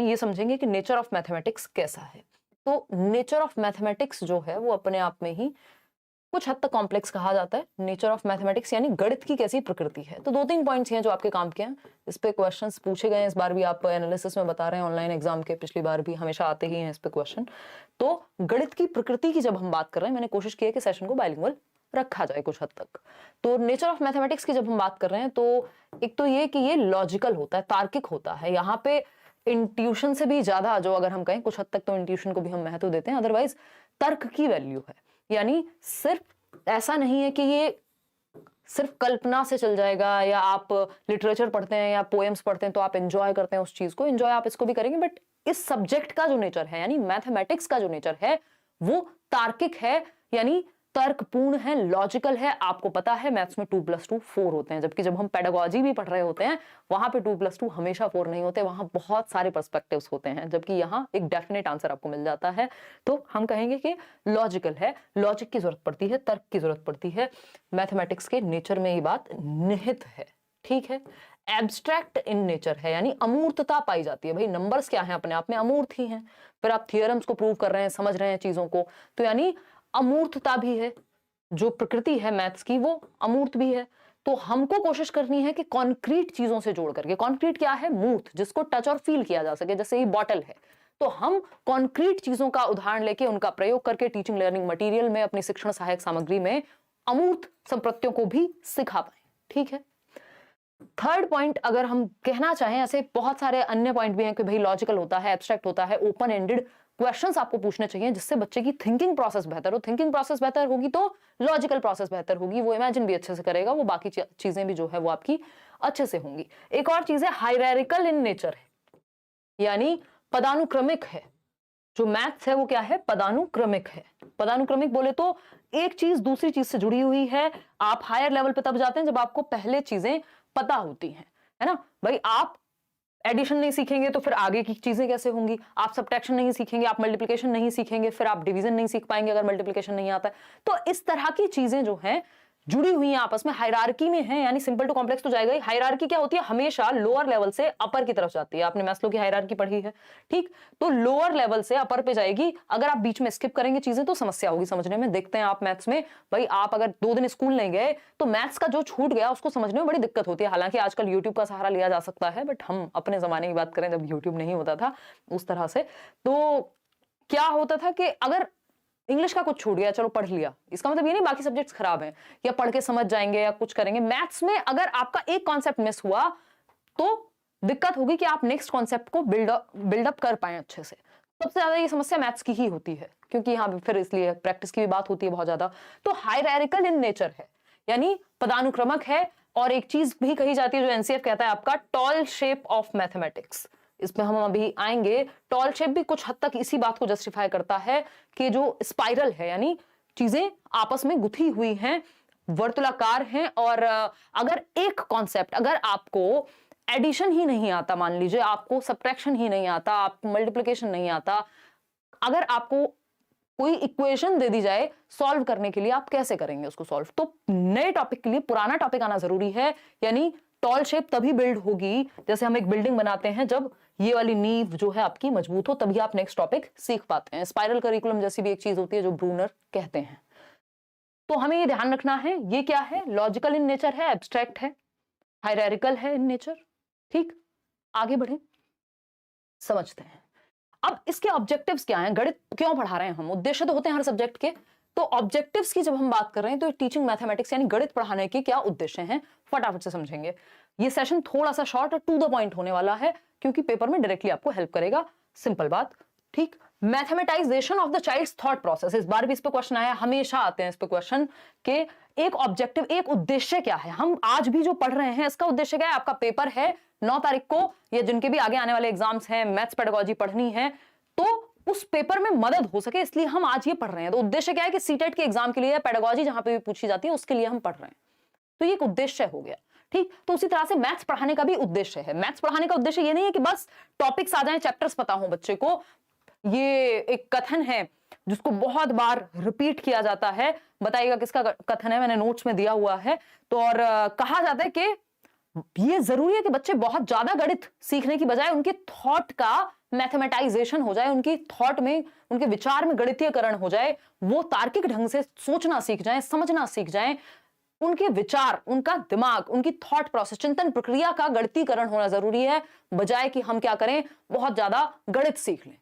ये समझेंगे कि नेचर ऑफ मैथमेटिक्स कैसा है। तो नेचर ऑफ मैथमेटिक्स जो है वो अपने आप में ही कुछ हद तक कॉम्प्लेक्स कहा जाता है। नेचर ऑफ मैथमेटिक्स यानी गणित की कैसी प्रकृति है। तो 2-3 पॉइंट्स हैं जो आपके काम के हैं, इस पे क्वेश्चंस पूछे गए हैं। इस बार भी आप एनालिसिस में बता रहे हैं, ऑनलाइन एग्जाम के पिछली बार भी हमेशा आते ही हैं इस पे क्वेश्चन। तो गणित की प्रकृति की जब हम बात कर रहे हैं, मैंने कोशिश की है कि सेशन को बाइलिंगुअल रखा जाए कुछ हद तक। तो नेचर ऑफ मैथमेटिक्स की जब हम बात कर रहे हैं, तो एक तो ये कि ये लॉजिकल होता है, तार्किक होता है। यहाँ पे इंट्यूशन से भी ज्यादा, जो अगर हम कहें कुछ हद तक तो इंट्यूशन को भी हम महत्व देते हैं, अदरवाइज तर्क की वैल्यू है। यानी सिर्फ ऐसा नहीं है कि ये सिर्फ कल्पना से चल जाएगा, या आप लिटरेचर पढ़ते हैं या पोएम्स पढ़ते हैं तो आप एंजॉय करते हैं उस चीज को, एंजॉय आप इसको भी करेंगे, बट इस सब्जेक्ट का जो नेचर है यानी मैथमेटिक्स का जो नेचर है वो तार्किक है, यानी तर्कपूर्ण है, लॉजिकल है। आपको पता है मैथ्स में 2+2 4 होते हैं, जबकि जब हम पेडागोजी भी पढ़ रहे होते हैं वहां पे 2+2 हमेशा 4 नहीं होते, वहां बहुत सारे पर्सपेक्टिव्स होते हैं, जबकि यहाँ एक डेफिनेट आंसर आपको मिल जाता है। तो हम कहेंगे कि लॉजिकल है, लॉजिक की जरूरत पड़ती है, तर्क की जरूरत पड़ती है। मैथमेटिक्स के नेचर में ये बात निहित है, ठीक है। एब्स्ट्रैक्ट इन नेचर है, यानी अमूर्तता पाई जाती है। भाई नंबर्स क्या है, अपने आप में अमूर्त ही हैं। फिर आप थियरम्स को प्रूव कर रहे हैं, समझ रहे हैं चीजों को, तो यानी अमूर्तता भी है। जो प्रकृति है मैथ्स की वो अमूर्त भी है। तो हमको कोशिश करनी है कि कॉन्क्रीट चीजों से जोड़ करके, कॉन्क्रीट क्या है, मूर्त, जिसको टच और फील किया जा सके, जैसे ये बॉटल है, तो हम कॉन्क्रीट चीजों का उदाहरण लेके उनका प्रयोग करके टीचिंग लर्निंग मटेरियल में, अपनी शिक्षण सहायक सामग्री में अमूर्त संप्रत्यों को भी सिखा पाए, ठीक है। थर्ड पॉइंट अगर हम कहना चाहें, ऐसे बहुत सारे अन्य पॉइंट भी हैं कि भाई लॉजिकल होता है, एब्स्ट्रैक्ट होता है, ओपन एंडेड क्वेश्चंस आपको पूछने चाहिए जिससे बच्चे की थिंकिंग प्रोसेस बेहतर हो। थिंकिंग प्रोसेस बेहतर होगी तो लॉजिकल प्रोसेस बेहतर होगी, वो इमेजिन भी अच्छे से करेगा, वो बाकी चीजें भी जो है वो आपकी अच्छे से होंगी। एक और चीज है हायरार्किकल इन नेचर है, यानी पदानुक्रमिक है। जो मैथ्स है वो क्या है, पदानुक्रमिक है। पदानुक्रमिक बोले तो एक चीज दूसरी चीज से जुड़ी हुई है। आप हायर लेवल पे तब जाते हैं जब आपको पहले चीजें पता होती हैं, है ना। भाई आप एडिशन नहीं सीखेंगे तो फिर आगे की चीजें कैसे होंगी। आप सब्ट्रैक्शन नहीं सीखेंगे, आप मल्टीप्लिकेशन नहीं सीखेंगे, फिर आप डिवीजन नहीं सीख पाएंगे अगर मल्टीप्लिकेशन नहीं आता है। तो इस तरह की चीजें जो हैं जुड़ी हुई हैं आपस में, हायरार्की में है, यानी सिंपल टू कॉम्प्लेक्स तो जाएगा ही। हायरार्की क्या होती है, हमेशा लोअर लेवल से अपर की तरफ जाती है। आपने मैस्लो की हायरार्की पढ़ी है, ठीक। तो लोअर लेवल से अपर पे जाएगी। अगर आप बीच में स्किप करेंगे चीजें तो समस्या होगी समझने में। देखते हैं आप मैथ्स में, भाई आप अगर 2 दिन स्कूल नहीं गए तो मैथ्स का जो छूट गया उसको समझने में बड़ी दिक्कत होती है। हालांकि आजकल यूट्यूब का सहारा लिया जा सकता है, बट हम अपने जमाने की बात करें जब यूट्यूब नहीं होता था उस तरह से, तो क्या होता था कि अगर इंग्लिश का कुछ छूट गया, चलो पढ़ लिया, इसका मतलब ये नहीं बाकी सब्जेक्ट्स खराब हैं या पढ़ के समझ जाएंगे या कुछ करेंगे। मैथ्स में अगर आपका एक कॉन्सेप्ट मिस हुआ तो दिक्कत होगी कि आप नेक्स्ट कॉन्सेप्ट को बिल्डअप कर पाए अच्छे से। सबसे ज्यादा ये समस्या मैथ्स की ही होती है, क्योंकि यहाँ फिर इसलिए प्रैक्टिस की भी बात होती है बहुत ज्यादा। तो हायरार्किकल इन नेचर है, यानी पदानुक्रमक है। और एक चीज भी कही जाती है जो एनसीएफ कहता है आपका, टॉल शेप ऑफ मैथमेटिक्स। इसमें हम अभी आएंगे। टॉल शेप भी कुछ हद तक इसी बात को जस्टिफाई करता है कि जो स्पाइरल है, यानी चीजें आपस में गुथी हुई हैं, वर्तुलाकार हैं। और अगर एक कॉन्सेप्ट, अगर आपको एडिशन ही नहीं आता, मान लीजिए आपको सब्ट्रैक्शन ही नहीं आता, आपको मल्टीप्लिकेशन नहीं आता, अगर आपको कोई इक्वेशन दे दी जाए सॉल्व करने के लिए, आप कैसे करेंगे उसको सॉल्व। तो नए टॉपिक के लिए पुराना टॉपिक आना जरूरी है। यानी टॉल शेप तभी बिल्ड होगी, जैसे हम एक बिल्डिंग बनाते हैं, जब ये वाली नींव जो है आपकी मजबूत हो, तभी आप नेक्स्ट टॉपिक सीख पाते हैं। स्पाइरल करिकुलम जैसी भी एक चीज होती है जो ब्रूनर कहते हैं। तो हमें ये ध्यान रखना है, ये क्या है, लॉजिकल इन नेचर है, एब्स्ट्रैक्ट है, हायरार्किकल है इन नेचर, ठीक। आगे बढ़े, समझते हैं अब इसके ऑब्जेक्टिव्स क्या हैं, गणित क्यों पढ़ा रहे हैं हम। उद्देश्य तो होते हैं हर सब्जेक्ट के, तो ऑब्जेक्टिव्स की जब हम बात कर रहे हैं तो टीचिंग मैथमेटिक्स यानी गणित पढ़ाने के क्या उद्देश्य हैं, फटाफट से समझेंगे। ये सेशन थोड़ा सा शॉर्ट और टू द पॉइंट होने वाला है, क्योंकि पेपर में डायरेक्टली आपको हेल्प करेगा, सिंपल बात, ठीक। Mathematization of the child's thought process, इस बार भी इस पे क्वेश्चन आया, हमेशा आते हैं इस पे क्वेश्चन के एक ऑब्जेक्टिव, एक उद्देश्य क्या है। हम आज भी जो पढ़ रहे हैं इसका उद्देश्य क्या है। आपका पेपर है 9 तारीख को, या जिनके भी आगे आने वाले एग्जाम्स हैं, मैथ्स पेडागोजी पढ़नी है, तो उस पेपर में मदद हो सके, इसलिए हम आज ये पढ़ रहे हैं। तो उद्देश्य क्या है कि सीटेट के एग्जाम के लिए पेडागोजी जहां पे भी पूछी जाती है उसके लिए हम पढ़ रहे हैं, तो ये एक उद्देश्य हो गया, ठीक। तो उसी तरह से मैथ्स पढ़ाने का भी उद्देश्य है। मैथ्स पढ़ाने का उद्देश्य ये नहीं है कि बस टॉपिक्स आ जाएं, चैप्टर्स पता हो बच्चे को। ये एक कथन है जिसको बहुत बार रिपीट किया जाता है, बताइएगा किसका कथन है, मैंने नोट्स में दिया हुआ है। तो और कहा जाता है कि ये जरूरी है कि बच्चे बहुत ज्यादा गणित सीखने की बजाय उनके थॉट का मैथमेटाइजेशन हो जाए, उनकी थॉट में, उनके विचार में गणितीयकरण हो जाए, वो तार्किक ढंग से सोचना सीख जाएं, समझना सीख जाएं, उनके विचार, उनका दिमाग, उनकी थॉट प्रोसेस, चिंतन प्रक्रिया का गणितीकरण होना जरूरी है, बजाय कि हम क्या करें, बहुत ज्यादा गणित सीख लें।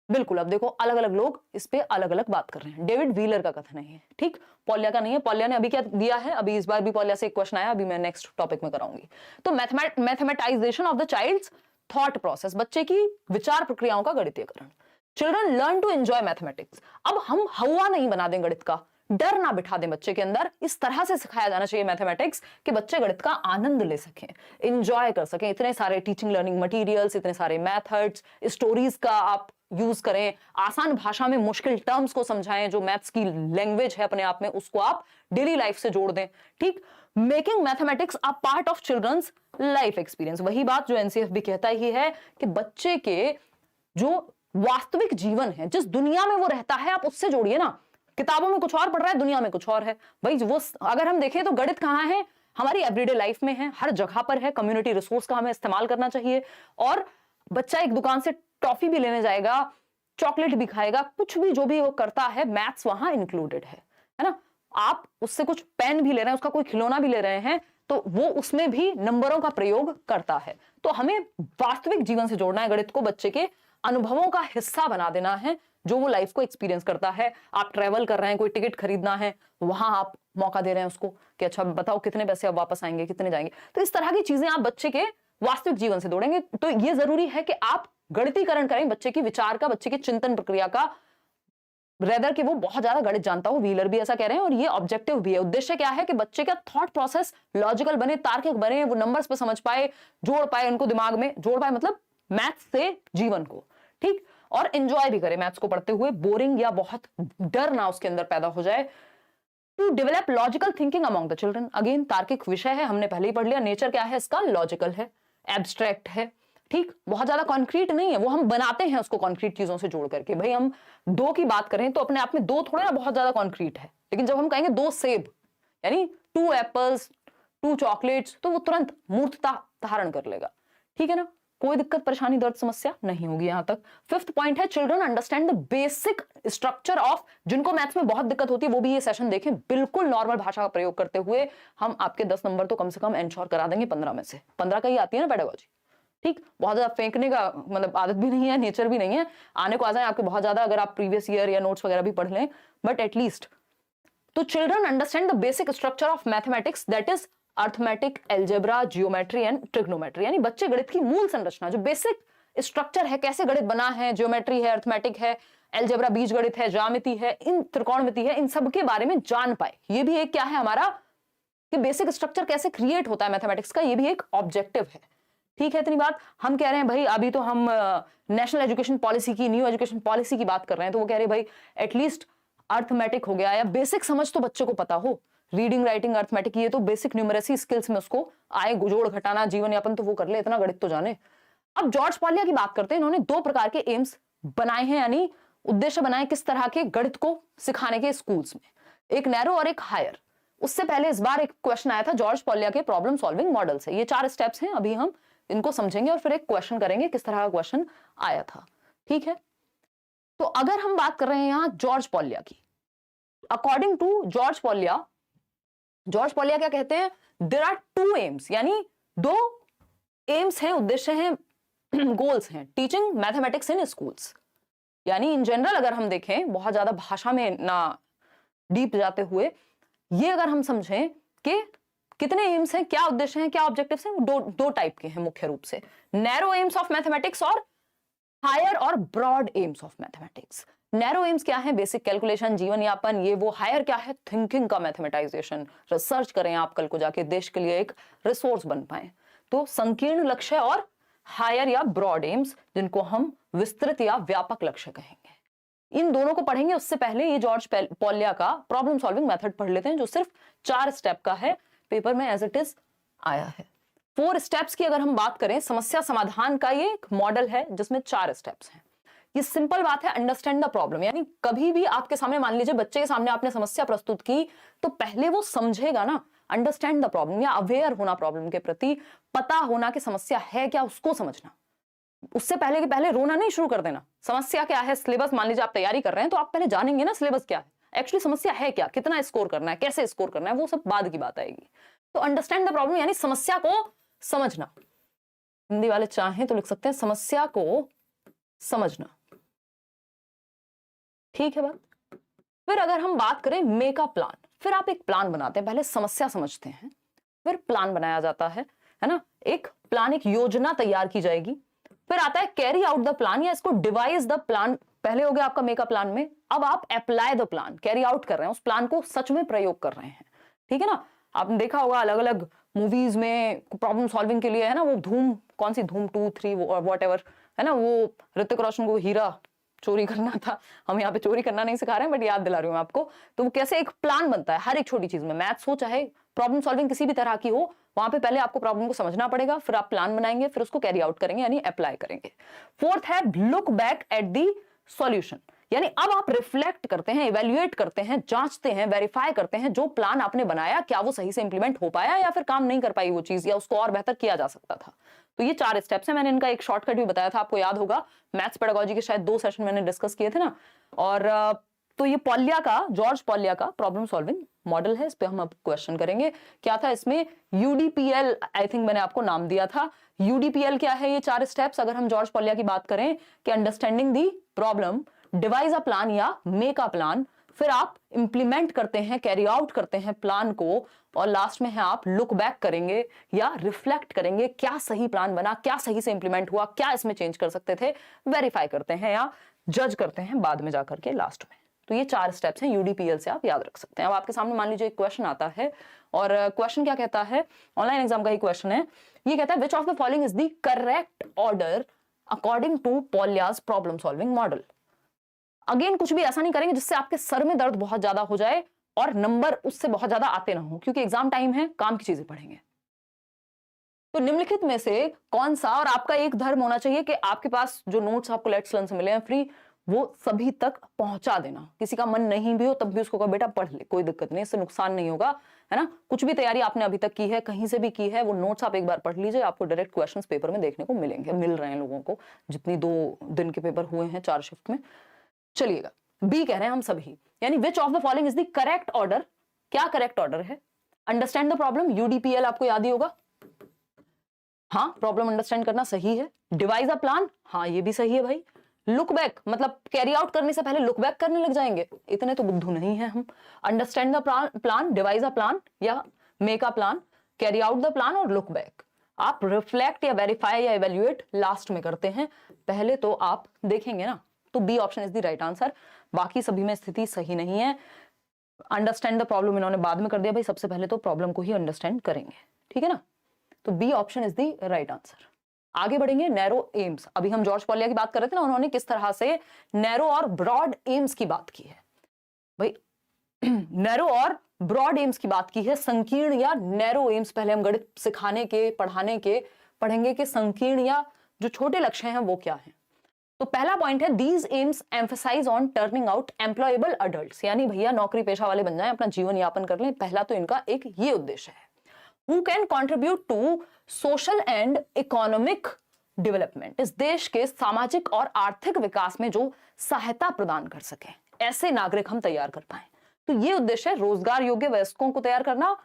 बिल्कुल, अब देखो अलग अलग लोग इस पे अलग अलग बात कर रहे हैं। डेविड व्हीलर का कथन है ये, ठीक, पॉलिया का नहीं है। पॉलिया ने अभी क्या दिया है, अभी इस बार भी पॉलिया से एक क्वेश्चन आया, अभी मैं नेक्स्ट टॉपिक में कराऊंगी। तो mathematisation of the child's thought process, बच्चे की विचार प्रक्रियाओं का गणितीयकरण। Children learn to enjoy mathematics. अब हम हवा नहीं बना दें गणित का, डर ना बिठा दें बच्चे के अंदर, इस तरह से सिखाया जाना चाहिए मैथमेटिक्स कि बच्चे गणित का आनंद ले सकें, एंजॉय कर सकें। इतने सारे टीचिंग लर्निंग मटेरियल्स, इतने सारे मेथड्स, स्टोरीज का आप यूज करें, आसान भाषा में मुश्किल टर्म्स को समझाएं, जो मैथ्स की लैंग्वेज है अपने आप में उसको आप डेली लाइफ से जोड़ दें, ठीक। Making mathematics a part of children's life experience, वही बात जो एनसीएफ भी कहता ही है कि बच्चे के जो वास्तविक जीवन है, जिस दुनिया में वो रहता है, आप उससे जोड़िए ना। किताबों में कुछ और पढ़ रहा है, दुनिया में कुछ और है भाई। वो अगर हम देखें तो गणित कहाँ है, हमारी एवरीडे लाइफ में है, हर जगह पर है। कम्युनिटी रिसोर्स का हमें इस्तेमाल करना चाहिए। और बच्चा एक दुकान से टॉफी भी लेने जाएगा, चॉकलेट भी खाएगा, कुछ भी जो भी वो करता है, मैथ्स वहां इंक्लूडेड है ना। आप उससे कुछ पेन भी ले रहे हैं, उसका कोई खिलौना भी ले रहे हैं, तो वो उसमें भी नंबरों का प्रयोग करता है। तो हमें वास्तविक जीवन से जोड़ना है गणित को, बच्चे के अनुभवों का हिस्सा बना देना है, जो वो लाइफ को एक्सपीरियंस करता है। आप ट्रेवल कर रहे हैं, कोई टिकट खरीदना है, वहां आप मौका दे रहे हैं उसको कि अच्छा बताओ कितने पैसे अब वापस आएंगे, कितने जाएंगे। तो इस तरह की चीजें आप बच्चे के वास्तविक जीवन से जोड़ेंगे। तो ये जरूरी है कि आप गणितीकरण करें बच्चे की विचार का, बच्चे की चिंतन प्रक्रिया का, रेदर कि वो बहुत ज्यादा गणित जानता हो। व्हीलर भी ऐसा कह रहे हैं और ये ऑब्जेक्टिव भी है। उद्देश्य क्या है कि बच्चे का थॉट प्रोसेस लॉजिकल बने, तार्किक बने, वो नंबर्स पे समझ पाए, जोड़ पाए, उनको दिमाग में जोड़ पाए, मतलब मैथ्स से जीवन को, ठीक। और एंजॉय भी करे मैथ्स को पढ़ते हुए, बोरिंग या बहुत डर ना उसके अंदर पैदा हो जाए। To develop logical thinking among the children, again तार्किक विषय है, हमने पहले ही पढ़ लिया। नेचर क्या है इसका, लॉजिकल है, एब्स्ट्रैक्ट है, ठीक, बहुत ज्यादा कॉन्क्रीट नहीं है। वो हम बनाते हैं उसको कॉन्क्रीट चीजों से जोड़ करके। भाई हम दो की बात करें तो अपने आप में दो थोड़े ना बहुत ज्यादा कॉन्क्रीट है, लेकिन जब हम कहेंगे दो सेब, यानी 2 एप्पल्स 2 चॉकलेट्स, तो वो तुरंत मूर्तता धारण कर लेगा, ठीक है ना। कोई दिक्कत परेशानी दर्द समस्या नहीं होगी यहां तक। फिफ्थ पॉइंट है children understand the basic structure of, जिनको मैथ्स में बहुत दिक्कत होती है वो भी ये सेशन देखें, बिल्कुल नॉर्मल भाषा का प्रयोग करते हुए हम आपके 10 नंबर तो कम से कम एंश्योर करा देंगे 15 में से। 15 का ही आती है ना पेडागोजी, ठीक। बहुत ज्यादा फेंकने का मतलब आदत भी नहीं है, नेचर भी नहीं है, आने को आ जाए आपके बहुत ज्यादा, अगर आप प्रीवियस ईयर या नोट्स वगैरह भी पढ़ लें, बट एटलीस्ट। तो children understand the basic structure of mathematics, that is arithmetic, algebra, geometry and trigonometry, यानी बच्चे गणित की मूल संरचना, जो बेसिक स्ट्रक्चर है, कैसे गणित बना है, जियोमेट्री है, अर्थमेटिक है, एल्जेब्रा बीज गणित है, ज्यामिति है, इन त्रिकोणमिति है, इन सब के बारे में जान पाए। ये भी एक क्या है हमारा, कि बेसिक स्ट्रक्चर कैसे क्रिएट होता है मैथमेटिक्स का, ये भी एक ऑब्जेक्टिव है, ठीक है। इतनी बात हम कह रहे हैं भाई, अभी तो हम नेशनल एजुकेशन पॉलिसी की, न्यू एजुकेशन पॉलिसी की बात कर रहे हैं, तो वो कह रहे हैं भाई एटलीस्ट अर्थमेटिक हो गया, या बेसिक समझ तो बच्चे को पता हो, रीडिंग राइटिंग अर्थमेटिक, ये तो बेसिक न्यूमरेसी स्किल्स में उसको आए, जोड़ घटाना, जीवन यापन तो वो कर ले, इतना गणित तो जाने। अब जॉर्ज पॉलिया की बात करते हैं। इन्होंने 2 प्रकार के एम्स बनाए हैं, यानी उद्देश्य बनाए किस तरह के गणित को सिखाने के स्कूल्स में, एक नैरो और एक हायर। उससे पहले इस बार एक क्वेश्चन आया था जॉर्ज पॉलिया के प्रॉब्लम सॉल्विंग मॉडल से। ये 4 स्टेप्स हैं, अभी हम इनको समझेंगे और फिर एक क्वेश्चन करेंगे किस तरह का क्वेश्चन आया था, ठीक है। तो अगर हम बात कर रहे हैं यहां जॉर्ज पॉलिया की, अकॉर्डिंग टू जॉर्ज पॉलिया क्या कहते हैं, देयर आर 2 एम्स, यानी 2 एम्स हैं, उद्देश्य हैं, गोल्स हैं, टीचिंग मैथमेटिक्स इन स्कूल्स। यानी इन जनरल अगर हम देखें, बहुत ज्यादा भाषा में ना डीप जाते हुए, ये अगर हम समझें कि कितने एम्स हैं, क्या उद्देश्य हैं, क्या ऑब्जेक्टिव्स हैं, दो टाइप के हैं मुख्य रूप से, नैरो एम्स ऑफ मैथमेटिक्स और हायर और broad aims of mathematics. Narrow aims क्या है, बेसिक कैलकुलेशन, जीवन यापन, ये वो। हायर क्या है, थिंकिंग का मैथमेटाइजेशन, रिसर्च करें आप कल को जाके, देश के लिए एक रिसोर्स बन पाए। तो संकीर्ण लक्ष्य और हायर या ब्रॉड एम्स, जिनको हम विस्तृत या व्यापक लक्ष्य कहेंगे, इन दोनों को पढ़ेंगे। उससे पहले ये जॉर्ज पॉलिया का प्रॉब्लम सॉल्विंग मेथड पढ़ लेते हैं, जो सिर्फ 4 स्टेप का है, पेपर में एज इट इज आया है। 4 स्टेप्स की अगर हम बात करें, समस्या समाधान का ये एक मॉडल है जिसमें 4 स्टेप्स हैं। ये सिंपल बात है, अंडरस्टैंड द प्रॉब्लम। यानी कभी भी आपके सामने, मान लीजिए बच्चे के सामने आपने समस्या प्रस्तुत की, तो पहले वो समझेगा ना, अंडरस्टैंड द प्रॉब्लम या अवेयर होना प्रॉब्लम के प्रति, पता होना कि समस्या है क्या, उसको समझना। उससे पहले के पहले रोना नहीं शुरू कर देना। समस्या क्या है, सिलेबस मान लीजिए आप तैयारी कर रहे हैं तो आप पहले जानेंगे ना सिलेबस क्या है, एक्चुअली समस्या है क्या, कितना स्कोर करना है, कैसे स्कोर करना है, वो सब बाद की बात आएगी। तो अंडरस्टैंड द प्रॉब्लम यानी समस्या को समझना। हिंदी वाले चाहें तो लिख सकते हैं समस्या को समझना। ठीक है बात। फिर अगर हम बात करें मेक अ प्लान, फिर आप एक प्लान बनाते हैं, पहले समस्या समझते हैं, फिर प्लान बनाया जाता है ना। एक प्लान, एक योजना तैयार की जाएगी। फिर आता है कैरी आउट द प्लान या इसको डिवाइस द प्लान। पहले हो गया आपका मेक अ प्लान में, अब आप apply the plan, carry out कर रहे हैं, उस प्लान को सच में प्रयोग कर रहे हैं। ठीक है ना। आपने देखा होगा अलग अलग मूवीज में प्रॉब्लम सॉल्विंग के लिए, है ना, वो धूम, कौन सी धूम 2, 3 वॉट एवर, है ना, वो ऋतिक रोशन को हीरा चोरी करना था। हम यहाँ पे चोरी करना नहीं सिखा रहे हैं, बट याद दिला रही हूँ आपको। तो वो कैसे एक प्लान बनता है हर एक छोटी चीज में, मैथ्स हो चाहे प्रॉब्लम सॉल्विंग किसी भी तरह की हो, वहां पे पहले आपको प्रॉब्लम को समझना पड़ेगा, फिर आप प्लान बनाएंगे, फिर उसको कैरी आउट करेंगे यानी अप्लाई करेंगे। फोर्थ है look back at the solution, यानी अब आप रिफ्लेक्ट करते हैं, इवेल्युएट करते हैं, जांचते हैं, वेरीफाई करते हैं जो प्लान आपने बनाया क्या वो सही से इंप्लीमेंट हो पाया या फिर काम नहीं कर पाई वो चीज, या उसको और बेहतर किया जा सकता था। तो ये 4 स्टेप्स हैं। मैंने इनका एक शॉर्टकट भी बताया था, आपको याद होगा, मैथ्स पेडागोजी के शायद 2 सेशन मैंने डिस्कस किए थे ना। और तो ये पॉलिया का, जॉर्ज पॉलिया का प्रॉब्लम सॉल्विंग मॉडल है, इस पे हम अब क्वेश्चन करेंगे। क्या था इसमें, यूडीपीएल आई थिंक मैंने आपको नाम दिया था। यूडीपीएल क्या है, ये 4 स्टेप्स अगर हम जॉर्ज पॉलिया की बात करें कि understanding the problem, device a plan या मेक अ प्लान, फिर आप इंप्लीमेंट करते हैं, कैरी आउट करते हैं प्लान को, और लास्ट में है आप लुक बैक करेंगे या रिफ्लेक्ट करेंगे, क्या सही प्लान बना, क्या सही से इंप्लीमेंट हुआ, क्या इसमें चेंज कर सकते थे, वेरीफाई करते हैं या जज करते हैं बाद में जाकर के लास्ट में। तो ये 4 स्टेप्स हैं, यूडीपीएल से आप याद रख सकते हैं। अब आपके सामने मान लीजिए एक क्वेश्चन आता है, और क्वेश्चन क्या कहता है, ऑनलाइन एग्जाम का ही क्वेश्चन है। ये कहता है which of the following is the correct order according to Polya's problem solving model. Again कुछ भी ऐसा नहीं करेंगे जिससे आपके सर में दर्द बहुत ज्यादा हो जाए और नंबर उससे बहुत ज्यादा आते ना हो, क्योंकि एग्जाम टाइम है, काम की चीजें पढ़ेंगे। तो निम्नलिखित में से कौन सा, और आपका एक धर्म होना चाहिए कि आपके पास जो नोट्स आपको लेट्स लर्न से मिले हैं फ्री, वो सभी तक पहुंचा देना। किसी का मन नहीं भी हो तब भी उसको कहो बेटा पढ़ ले, कोई दिक्कत नहीं, इससे नुकसान नहीं होगा, है ना। कुछ भी तैयारी आपने अभी तक की है, कहीं से भी की है, वो नोट्स आप एक बार पढ़ लीजिए, आपको डायरेक्ट क्वेश्चंस पेपर में देखने को मिलेंगे, मिल रहे हैं लोगों को, जितनी 2 दिन के पेपर हुए हैं 4 शिफ्ट में। चलिएगा, बी कह रहे हैं हम सभी, यानी विच of the following is the correct order. क्या करेक्ट ऑर्डर है, अंडरस्टैंड द प्रॉब्लम, यूडीपीएल आपको याद ही होगा, हाँ प्रॉब्लम अंडरस्टैंड करना सही है। डिवाइस अ प्लान, हाँ ये भी सही है भाई। लुक बैक मतलब कैरी आउट करने से पहले लुक बैक करने लग जाएंगे, इतने तो बुद्धू नहीं है हम। Understand the plan, devise a plan या make a plan, carry out the plan और लुक बैक। आप रिफ्लेक्ट या वेरीफाई या इवेल्युएट लास्ट में करते हैं, पहले तो आप देखेंगे ना। तो B option is the right answer. बाकी सभी में स्थिति सही नहीं है। अंडरस्टैंड द प्रॉब्लम इन्होंने बाद में कर दिया भाई, सबसे पहले तो प्रॉब्लम को ही अंडरस्टैंड करेंगे, ठीक है ना। तो B option is the right answer. आगे बढ़ेंगे, नैरो एम्स। अभी हम जॉर्ज पॉलिया की बात कर रहे थे ना, उन्होंने किस तरह से नैरो और ब्रॉड एम्स की बात की है भाई। नैरो और ब्रॉड एम्स की बात की है, संकीर्ण या नैरो एम्स। पहले हम गणित सिखाने के, पढ़ाने के पढ़ेंगे कि संकीर्ण या जो छोटे लक्ष्य हैं वो क्या हैं। तो पहला पॉइंट है these aims emphasise on turning out employable adults, यानी भैया नौकरी पेशा वाले बन जाएं, अपना जीवन यापन कर लें। पहला तो इनका एक ये उद्देश्य है। Who can contribute to social and economic development, इस देश के सामाजिक और आर्थिक विकास में जो सहायता प्रदान कर सके, ऐसे नागरिक हम तैयार कर पाए। तो ये उद्देश्य है, रोजगार योग्य वयस्कों को तैयार करना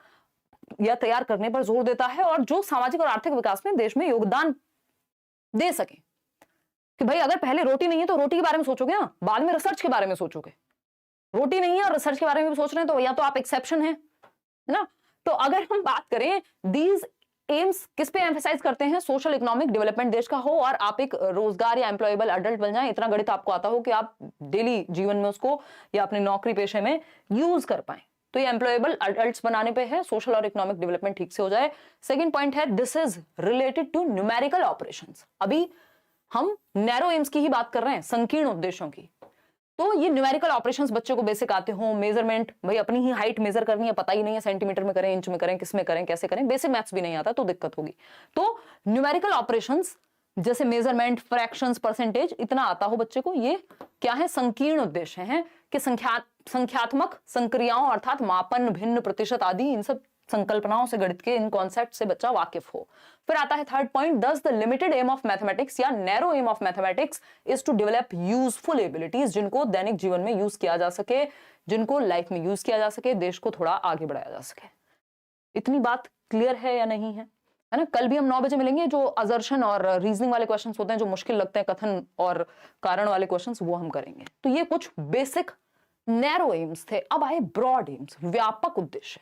या तैयार करने पर जोर देता है, और जो सामाजिक और आर्थिक विकास में देश में योगदान दे सके। कि भाई अगर पहले रोटी नहीं है तो रोटी के बारे में सोचोगे ना, बाद में रिसर्च के बारे में सोचोगे। रोटी नहीं है और रिसर्च के बारे में भी सोच रहे हैं तो या तो आप एक्सेप्शन है ना। तो अगर हम बात करें दीज एम्स किस पे एम्फसाइज करते हैं, सोशल इकोनॉमिक डेवलपमेंट देश का हो और आप एक रोजगार या एम्प्लॉयबल अडल्ट बन जाएं, इतना गणित आपको आता हो कि आप डेली जीवन में उसको या अपने नौकरी पेशे में यूज कर पाए। तो ये एम्प्लॉयबल अडल्ट्स बनाने पे है, सोशल और इकोनॉमिक डेवलपमेंट ठीक से हो जाए। सेकंड पॉइंट है this is related to numerical operations. अभी हम नैरो एम्स की ही बात कर रहे हैं, संकीर्ण उद्देश्यों की। तो ये न्यूमेरिकल ऑपरेशंस बच्चे को बेसिक आते हो, मेजरमेंट, भाई अपनी ही हाइट मेजर करनी है, पता ही नहीं है सेंटीमीटर में करें, इंच में करें, किस में करें, कैसे करें, बेसिक मैथ्स भी नहीं आता तो दिक्कत होगी। तो न्यूमेरिकल ऑपरेशंस जैसे मेजरमेंट, फ्रैक्शंस, परसेंटेज, इतना आता हो बच्चे को। ये क्या है? संकीर्ण उद्देश्य हैं कि संख्यात्मक संक्रियाओं अर्थात मापन, भिन्न, प्रतिशत आदि इन सब संकल्पनाओं से, गणित के इन कॉन्सेप्ट से बच्चा वाकिफ हो। फिर आता है third point, thus the limited aim of mathematics या narrow aim of mathematics is to develop useful abilities, जिनको दैनिक जीवन में यूज किया जा सके, जिनको लाइफ में यूज किया जा सके, देश को थोड़ा आगे बढ़ाया जा सके। इतनी बात क्लियर है या नहीं है? है ना? कल भी हम 9 बजे मिलेंगे। जो अजर्शन और रीजनिंग वाले क्वेश्चंस होते हैं, जो मुश्किल लगते हैं, कथन और कारण वाले क्वेश्चंस, वो हम करेंगे। तो ये कुछ बेसिक नैरो एम्स थे। अब आए ब्रॉड एम्स, व्यापक उद्देश्य।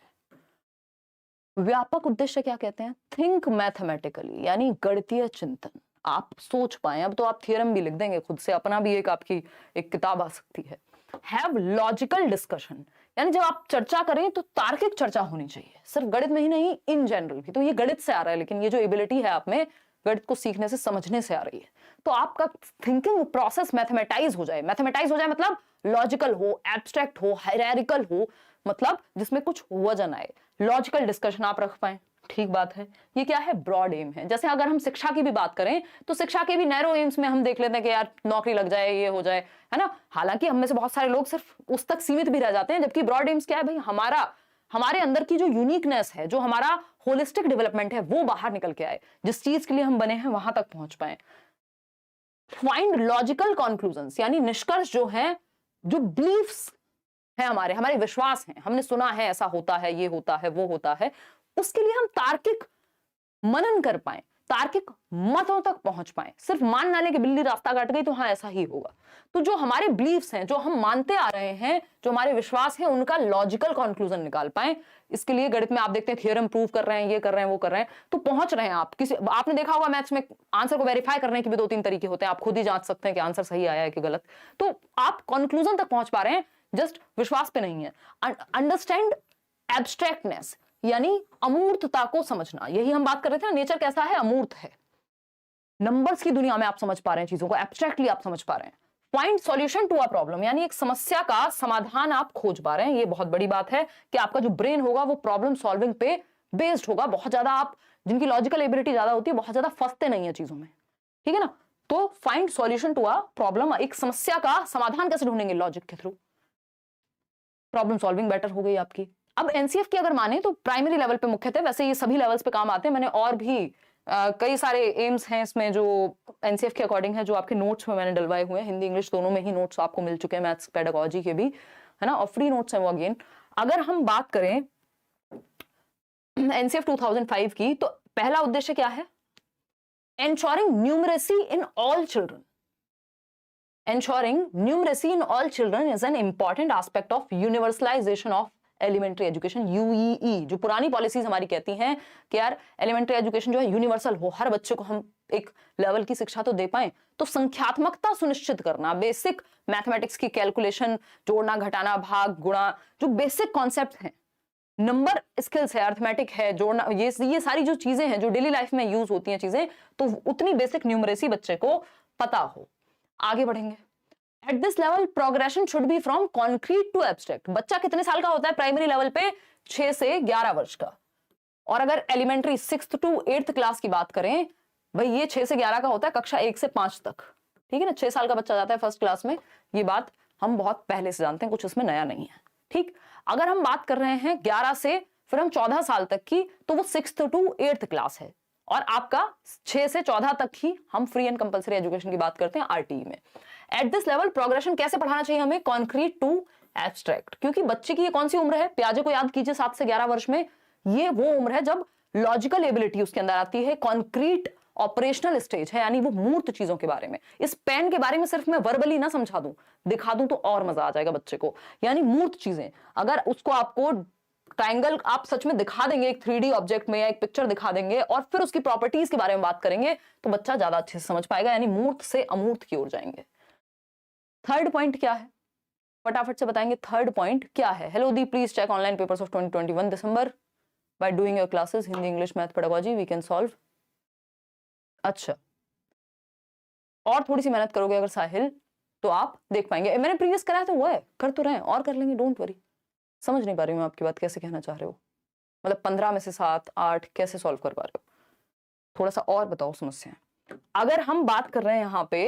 व्यापक उद्देश्य क्या कहते हैं? थिंक मैथमेटिकली, यानी गणितीय चिंतन। आप सोच पाए। अब तो आप थ्योरम भी लिख देंगे खुद से, अपना भी एक आपकी एक किताब आ सकती है। हैव लॉजिकल डिस्कशन, यानी जब आप चर्चा करें तो तार्किक चर्चा होनी चाहिए, सिर्फ गणित में ही नहीं, इन जनरल भी। तो ये गणित से आ रहा है, लेकिन ये जो एबिलिटी है आप में, गणित को सीखने से, समझने से आ रही है। तो आपका थिंकिंग प्रोसेस मैथमेटाइज हो जाए। मैथमेटाइज हो जाए मतलब लॉजिकल हो, एब्स्ट्रैक्ट हो, हायरार्किकल हो, मतलब जिसमें कुछ वजन आए। लॉजिकल डिस्कशन आप रख पाए, ठीक बात है। ये क्या है? ब्रॉड एम है। जैसे अगर हम शिक्षा की भी बात करें तो शिक्षा के भी नैरो एम्स में हम देख लेते हैं कि यार नौकरी लग जाए, ये हो जाए, है ना। हालांकि हम में से बहुत सारे लोग सिर्फ उस तक सीमित भी रह जाते हैं, जबकि ब्रॉड एम्स क्या है भाई? हमारे अंदर की जो यूनिकनेस है, जो हमारा होलिस्टिक डेवलपमेंट है, वो बाहर निकल के आए, जिस चीज के लिए हम बने हैं वहां तक पहुंच पाए। फाइंड लॉजिकल कंक्लूजन्स, यानी निष्कर्ष जो है, जो बिलीफ्स है, हमारे विश्वास हैं, हमने सुना है ऐसा होता है, ये होता है, वो होता है, उसके लिए हम तार्किक मनन कर पाए, तार्किक मतों तक पहुंच पाए। सिर्फ मान ना ले कि बिल्ली रास्ता काट गई तो हाँ ऐसा ही होगा। तो जो हमारे बिलीफ्स हैं, जो हम मानते आ रहे हैं, जो हमारे विश्वास हैं, उनका लॉजिकल कंक्लूजन निकाल पाए। इसके लिए गणित में आप देखते हैं थ्योरम प्रूव कर रहे हैं, ये कर रहे हैं, वो कर रहे हैं, तो पहुंच रहे हैं आप। आपने देखा होगा मैथ्स में आंसर को वेरीफाई करने के भी 2-3 तरीके होते हैं। आप खुद ही जांच सकते हैं कि आंसर सही आया है कि गलत। तो आप कंक्लूजन तक पहुंच पा रहे हैं, जस्ट विश्वास पे नहीं है। अंडरस्टैंड एब्स्ट्रैक्टनेस, यानी अमूर्तता को समझना। यही हम बात कर रहे थे, नेचर कैसा है? अमूर्त है। नंबर्स की दुनिया में आप समझ पा रहे हैं चीजों को, एब्स्ट्रैक्टली आप समझ पा रहे हैं। Find solution to a problem, यानी एक समस्या का समाधान आप खोज पा रहे हैं। ये बहुत बड़ी बात है कि आपका जो ब्रेन होगा वो प्रॉब्लम सॉल्विंग पे बेस्ड होगा। बहुत ज्यादा आप, जिनकी लॉजिकल एबिलिटी ज्यादा होती है, बहुत ज्यादा फंसते नहीं है चीजों में, ठीक है ना। तो find solution to a problem, एक समस्या का समाधान कैसे ढूंढेंगे? लॉजिक के थ्रू। प्रॉब्लम सॉल्विंग बेटर हो गई आपकी। अब एनसीएफ की अगर माने तो प्राइमरी लेवल पे मुख्यतः, वैसे ये सभी लेवल्स पे काम आते हैं। मैंने और भी कई सारे एम्स हैं इसमें जो एनसीएफ के अकॉर्डिंग है, जो आपके नोट्स में मैंने डलवाए हुए हैं। हिंदी इंग्लिश दोनों में ही नोट्स आपको मिल चुके हैं, मैथ्स पेडागोजी के भी, है ना, और फ्री नोट्स हैं वो अगेन। अगर हम बात करें एनसीएफ 2005 की, तो पहला उद्देश्य क्या है? Ensuring numeracy in all children. Ensuring numeracy in all children is an important aspect of universalization of elementary education, UEE. जो पुरानी पॉलिसीज हमारी कहती हैं कि यार एलिमेंट्री एजुकेशन जो है यूनिवर्सल हो, हर बच्चे को हम एक लेवल की शिक्षा तो दे पाए। तो संख्यात्मकता सुनिश्चित करना, बेसिक मैथमेटिक्स की कैलकुलेशन, जोड़ना, घटाना, भाग, गुणा, जो बेसिक कॉन्सेप्ट हैं, नंबर स्किल्स है, अर्थमेटिक है, जोड़ना, ये सारी जो चीजें हैं जो डेली लाइफ में यूज होती हैं चीजें, तो उतनी बेसिक न्यूमरेसी बच्चे को पता हो। आगे बढ़ेंगे। At this level progression should be from concrete to abstract. बच्चा कितने साल का होता है प्राइमरी लेवल पे? 6 से 11 वर्ष का। और अगर elementary 6th to 8th class की बात करें, भाई ये 6 से 11 का होता है, कक्षा 1 से 5 तक, ठीक है ना। 6 साल का बच्चा जाता है फर्स्ट क्लास में, ये बात हम बहुत पहले से जानते हैं, कुछ इसमें नया नहीं है, ठीक। अगर हम बात कर रहे हैं 11 से फिर हम 14 साल तक की, तो वो 6th to 8th क्लास है। और आपका 6 से 14 तक ही हम फ्री एंड कंपलसरी एजुकेशन की बात करते हैं आरटीई में। एट दिस लेवल प्रोग्रेशन कैसे पढ़ाना चाहिए हमें? Concrete to abstract. क्योंकि बच्चे की ये कौन सी उम्र है? पियाजे को याद कीजिए, 7 से 11 वर्ष में ये वो उम्र है जब लॉजिकल एबिलिटी उसके अंदर आती है। कॉन्क्रीट ऑपरेशनल स्टेज है, यानी वो मूर्त चीजों के बारे में। इस पेन के बारे में सिर्फ मैं वर्बली ना समझा दूं, दिखा दूं तो और मजा आ जाएगा बच्चे को। यानी मूर्त चीजें, अगर उसको आपको ट्रायंगल आप सच में दिखा देंगे एक 3D ऑब्जेक्ट में, या एक पिक्चर दिखा देंगे और फिर उसकी प्रॉपर्टीज के बारे में बात करेंगे, तो बच्चा ज्यादा अच्छे से समझ पाएगा। यानी मूर्त से अमूर्त की ओर जाएंगे। थर्ड पॉइंट क्या है? फटाफट से बताएंगे थर्ड पॉइंट क्या है। हेलो दी, please check online papers of 2021 December by doing your classes Hindi English math pedagogy, we can solve. अच्छा, और थोड़ी सी मेहनत करोगे अगर साहिल, तो आप देख पाएंगे। मैंने प्रीवियस कराया तो वो है, कर तो रहे हैं और कर लेंगे, डोंट वरी। समझ नहीं पा रही हूँ आपकी बात, कैसे कहना चाह रहे हो? मतलब 15 में से 7, 8 कैसे सॉल्व कर पा रहे हो? थोड़ा सा और बताओ समस्या। अगर हम बात कर रहे हैं यहाँ पे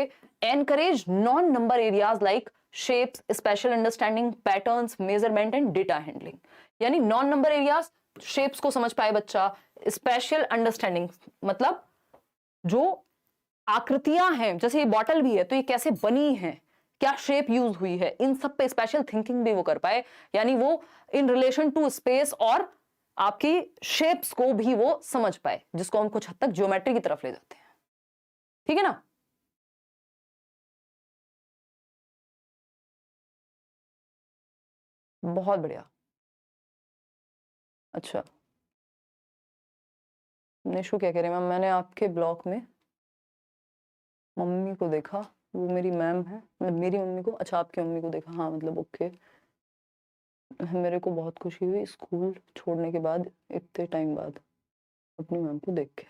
encourage non number areas like shapes, special understanding, patterns, measurement and data handling, यानी नॉन नंबर एरियाज, शेप्स को समझ पाए बच्चा, स्पेशल अंडरस्टैंडिंग मतलब जो आकृतियां हैं, जैसे ये बॉटल भी है तो ये कैसे बनी है, क्या शेप यूज हुई है, इन सब पे स्पेशल थिंकिंग भी वो कर पाए, यानी वो इन रिलेशन टू स्पेस और आपकी शेप्स को भी वो समझ पाए, जिसको हम कुछ हद तक ज्योमेट्री की तरफ ले जाते हैं। ठीक है ना? बहुत बढ़िया। अच्छा, निशु क्या कह रहे हैं मैम, मैंने आपके ब्लॉग में मम्मी को देखा, वो मेरी मैम है, मतलब मेरी मम्मी को, अच्छा आपकी मम्मी को देखा, हाँ मतलब ओके। मेरे को बहुत खुशी हुई स्कूल छोड़ने के बाद, इतने टाइम बाद अपनी मैम को देख के।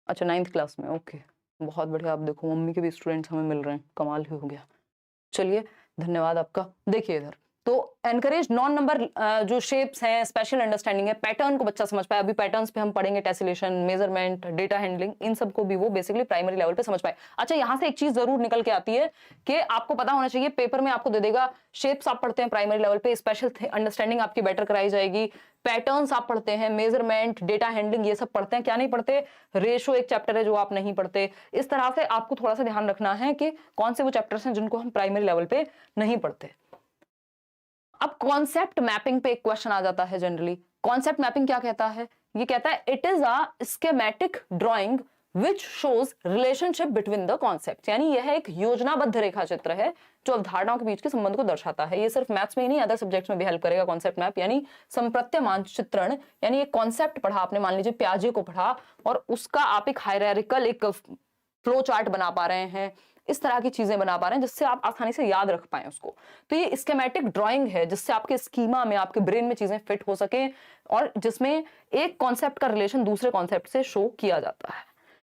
अच्छा 9th क्लास में, ओके बहुत बढ़िया। आप देखो मम्मी के भी स्टूडेंट्स हमें मिल रहे हैं, कमाल ही हो गया। चलिए धन्यवाद आपका। देखिए इधर तो एनकरेज नॉन नंबर जो शेप्स हैं, स्पेशल अंडरस्टैंडिंग है, पैटर्न को बच्चा समझ पाए, अभी पैटर्न्स पे हम पढ़ेंगे, टेसिलेशन, मेजरमेंट, डेटा हैंडलिंग, इन सब को भी वो बेसिकली प्राइमरी लेवल पे समझ पाए। अच्छा यहाँ से एक चीज जरूर निकल के आती है कि आपको पता होना चाहिए, पेपर में आपको दे देगा शेप्स आप पढ़ते हैं प्राइमरी लेवल पे, स्पेशल अंडरस्टैंडिंग आपकी बेटर कराई जाएगी, पैटर्न्स आप पढ़ते हैं, मेजरमेंट, डेटा हैंडलिंग ये सब पढ़ते हैं, क्या नहीं पढ़ते, रेशो एक चैप्टर है जो आप नहीं पढ़ते। इस तरह से आपको थोड़ा सा ध्यान रखना है कि कौन से वो चैप्टर्स हैं जिनको हम प्राइमरी लेवल पे नहीं पढ़ते। अब कॉन्सेप्ट मैपिंग पे एक क्वेश्चन आ जाता है जनरली। कॉन्सेप्ट मैपिंग क्या कहता है? ये कहता है it is a schematic drawing which shows relationship between the concept, यानी यह एक योजनाबद्ध रेखा चित्र है जो अवधारणाओं के बीच के संबंध को दर्शाता है। ये सिर्फ मैथ्स में ही नहीं, अदर सब्जेक्ट्स में भी हेल्प करेगा कॉन्सेप्ट मैप, यानी संप्रत्य मानचित्रण, यानी एक कॉन्सेप्ट पढ़ा आपने, मान लीजिए प्याजे को पढ़ा और उसका आप एक हायरार्किकल एक फ्लो चार्ट बना पा रहे हैं, इस तरह की चीजें बना पा रहे हैं जिससे आप आसानी से याद रख पाए उसको। तो ये स्कीमेटिक ड्राइंग है जिससे आपके स्कीमा में, आपके ब्रेन में चीजें फिट हो सके और जिसमें एक कॉन्सेप्ट का रिलेशन दूसरे कॉन्सेप्ट से शो किया जाता है।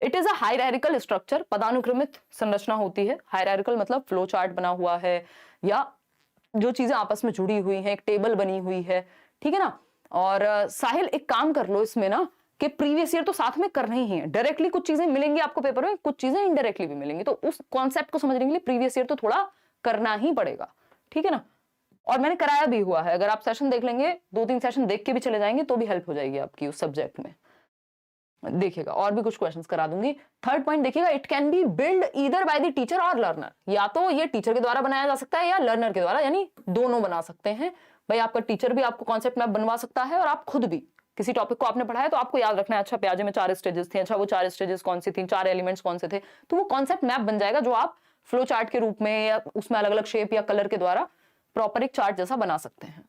It is a hierarchical structure, पदानुक्रमित संरचना होती है। हायरार्किकल मतलब फ्लो चार्ट बना हुआ है या जो चीजें आपस में जुड़ी हुई हैं, एक टेबल बनी हुई है, ठीक है ना। और साहिल एक काम कर लो इसमें ना कि प्रीवियस ईयर तो साथ में करना ही है, डायरेक्टली कुछ चीजें मिलेंगी आपको पेपर में, कुछ चीजें इनडायरेक्टली भी मिलेंगी, तो उस कॉन्सेप्ट को समझने के लिए प्रीवियस ईयर तो थोड़ा करना ही पड़ेगा, ठीक है ना। और मैंने कराया भी हुआ है, अगर आप सेशन देख लेंगे, 2-3 सेशन देख के भी चले जाएंगे तो भी हेल्प हो जाएगी आपकी उस सब्जेक्ट में। देखिएगा और भी कुछ क्वेश्चंस करा दूंगी। थर्ड पॉइंट देखिएगा, it can be build either by the teacher और लर्नर, या तो ये टीचर के द्वारा बनाया जा सकता है या लर्नर के द्वारा, यानी दोनों बना सकते हैं। भाई आपका टीचर भी आपको कॉन्सेप्ट मैप बनवा सकता है और आप खुद भी, किसी टॉपिक को आपने पढ़ा है तो आपको याद रखना है, अच्छा प्याजे में 4 स्टेजेस थे, अच्छा वो 4 स्टेजेस कौन सी थी, 4 एलिमेंट्स कौन से थे, तो वो कॉन्सेप्ट मैप बन जाएगा जो आप फ्लो चार्ट के रूप में या उसमें अलग अलग शेप या कलर के द्वारा प्रॉपर एक चार्ट जैसा बना सकते हैं।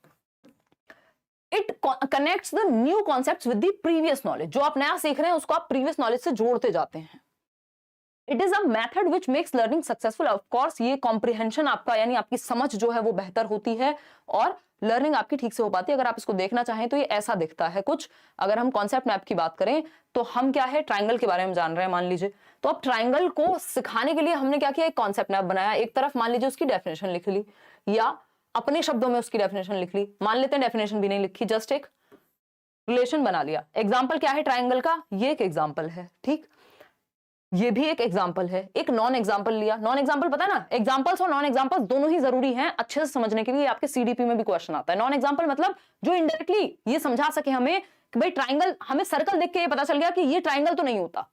It connects the new concepts with the previous knowledge, जो आप नया सीख रहे हैं उसको आप प्रीवियस नॉलेज से जोड़ते जाते हैं। It is a method which makes learning successful, of course ये कॉम्प्रिहेंशन आपका, यानी आपकी समझ जो है वो बेहतर होती है और लर्निंग आपकी ठीक से हो पाती है। अगर आप इसको देखना चाहें तो ये ऐसा दिखता है कुछ। अगर हम कॉन्सेप्ट मैप की बात करें तो हम क्या है, ट्राइंगल के बारे में जान रहे हैं मान लीजिए, तो अब ट्राइंगल को सिखाने के लिए हमने क्या किया, एक कॉन्सेप्ट मैप बनाया, एक तरफ मान लीजिए उसकी डेफिनेशन लिख ली या अपने शब्दों में उसकी डेफिनेशन लिख ली, मान लेते हैं डेफिनेशन भी नहीं लिखी, जस्ट एक रिलेशन बना लिया। एग्जाम्पल क्या है ट्राइंगल का, ये एक एग्जाम्पल है, ठीक, ये भी एक एग्जाम्पल है, एक नॉन एग्जाम्पल लिया। नॉन एग्जाम्पल पता है ना, एग्जाम्पल्स और नॉन एग्जाम्पल्स दोनों ही जरूरी हैं अच्छे से समझने के लिए, आपके सीडीपी में भी क्वेश्चन आता है। नॉन एग्जाम्पल मतलब जो इनडायरेक्टली ये समझा सके हमें कि भाई ट्राइंगल, हमें सर्कल देख के ये पता चल गया कि ये ट्राइंगल तो नहीं होता।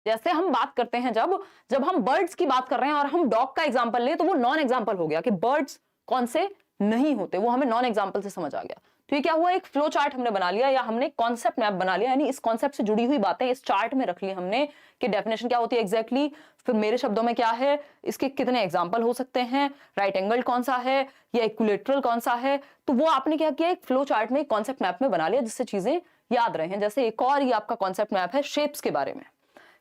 जैसे हम बात करते हैं जब हम बर्ड्स की बात कर रहे हैं और हम डॉग का एग्जाम्पल ले तो वो नॉन एग्जाम्पल हो गया कि बर्ड्स कौन से नहीं होते, वो हमें नॉन एग्जाम्पल से समझ आ गया। तो ये क्या हुआ, एक फ्लो चार्ट हमने बना लिया या हमने कॉन्सेप्ट मैप बना लिया, यानी इस कॉन्सेप्ट से जुड़ी हुई बातें इस चार्ट में रख ली हमने कि डेफिनेशन क्या होती है एग्जैक्टली, फिर मेरे शब्दों में क्या है, इसके कितने एग्जाम्पल हो सकते हैं, राइट एंगल कौन सा है या इक्विलेटरल कौन सा है, तो वो आपने क्या किया, एक फ्लो चार्ट में कॉन्सेप्ट मैप में बना लिया जिससे चीजें याद रहे। जैसे एक और ये आपका कॉन्सेप्ट मैप है शेप्स के बारे में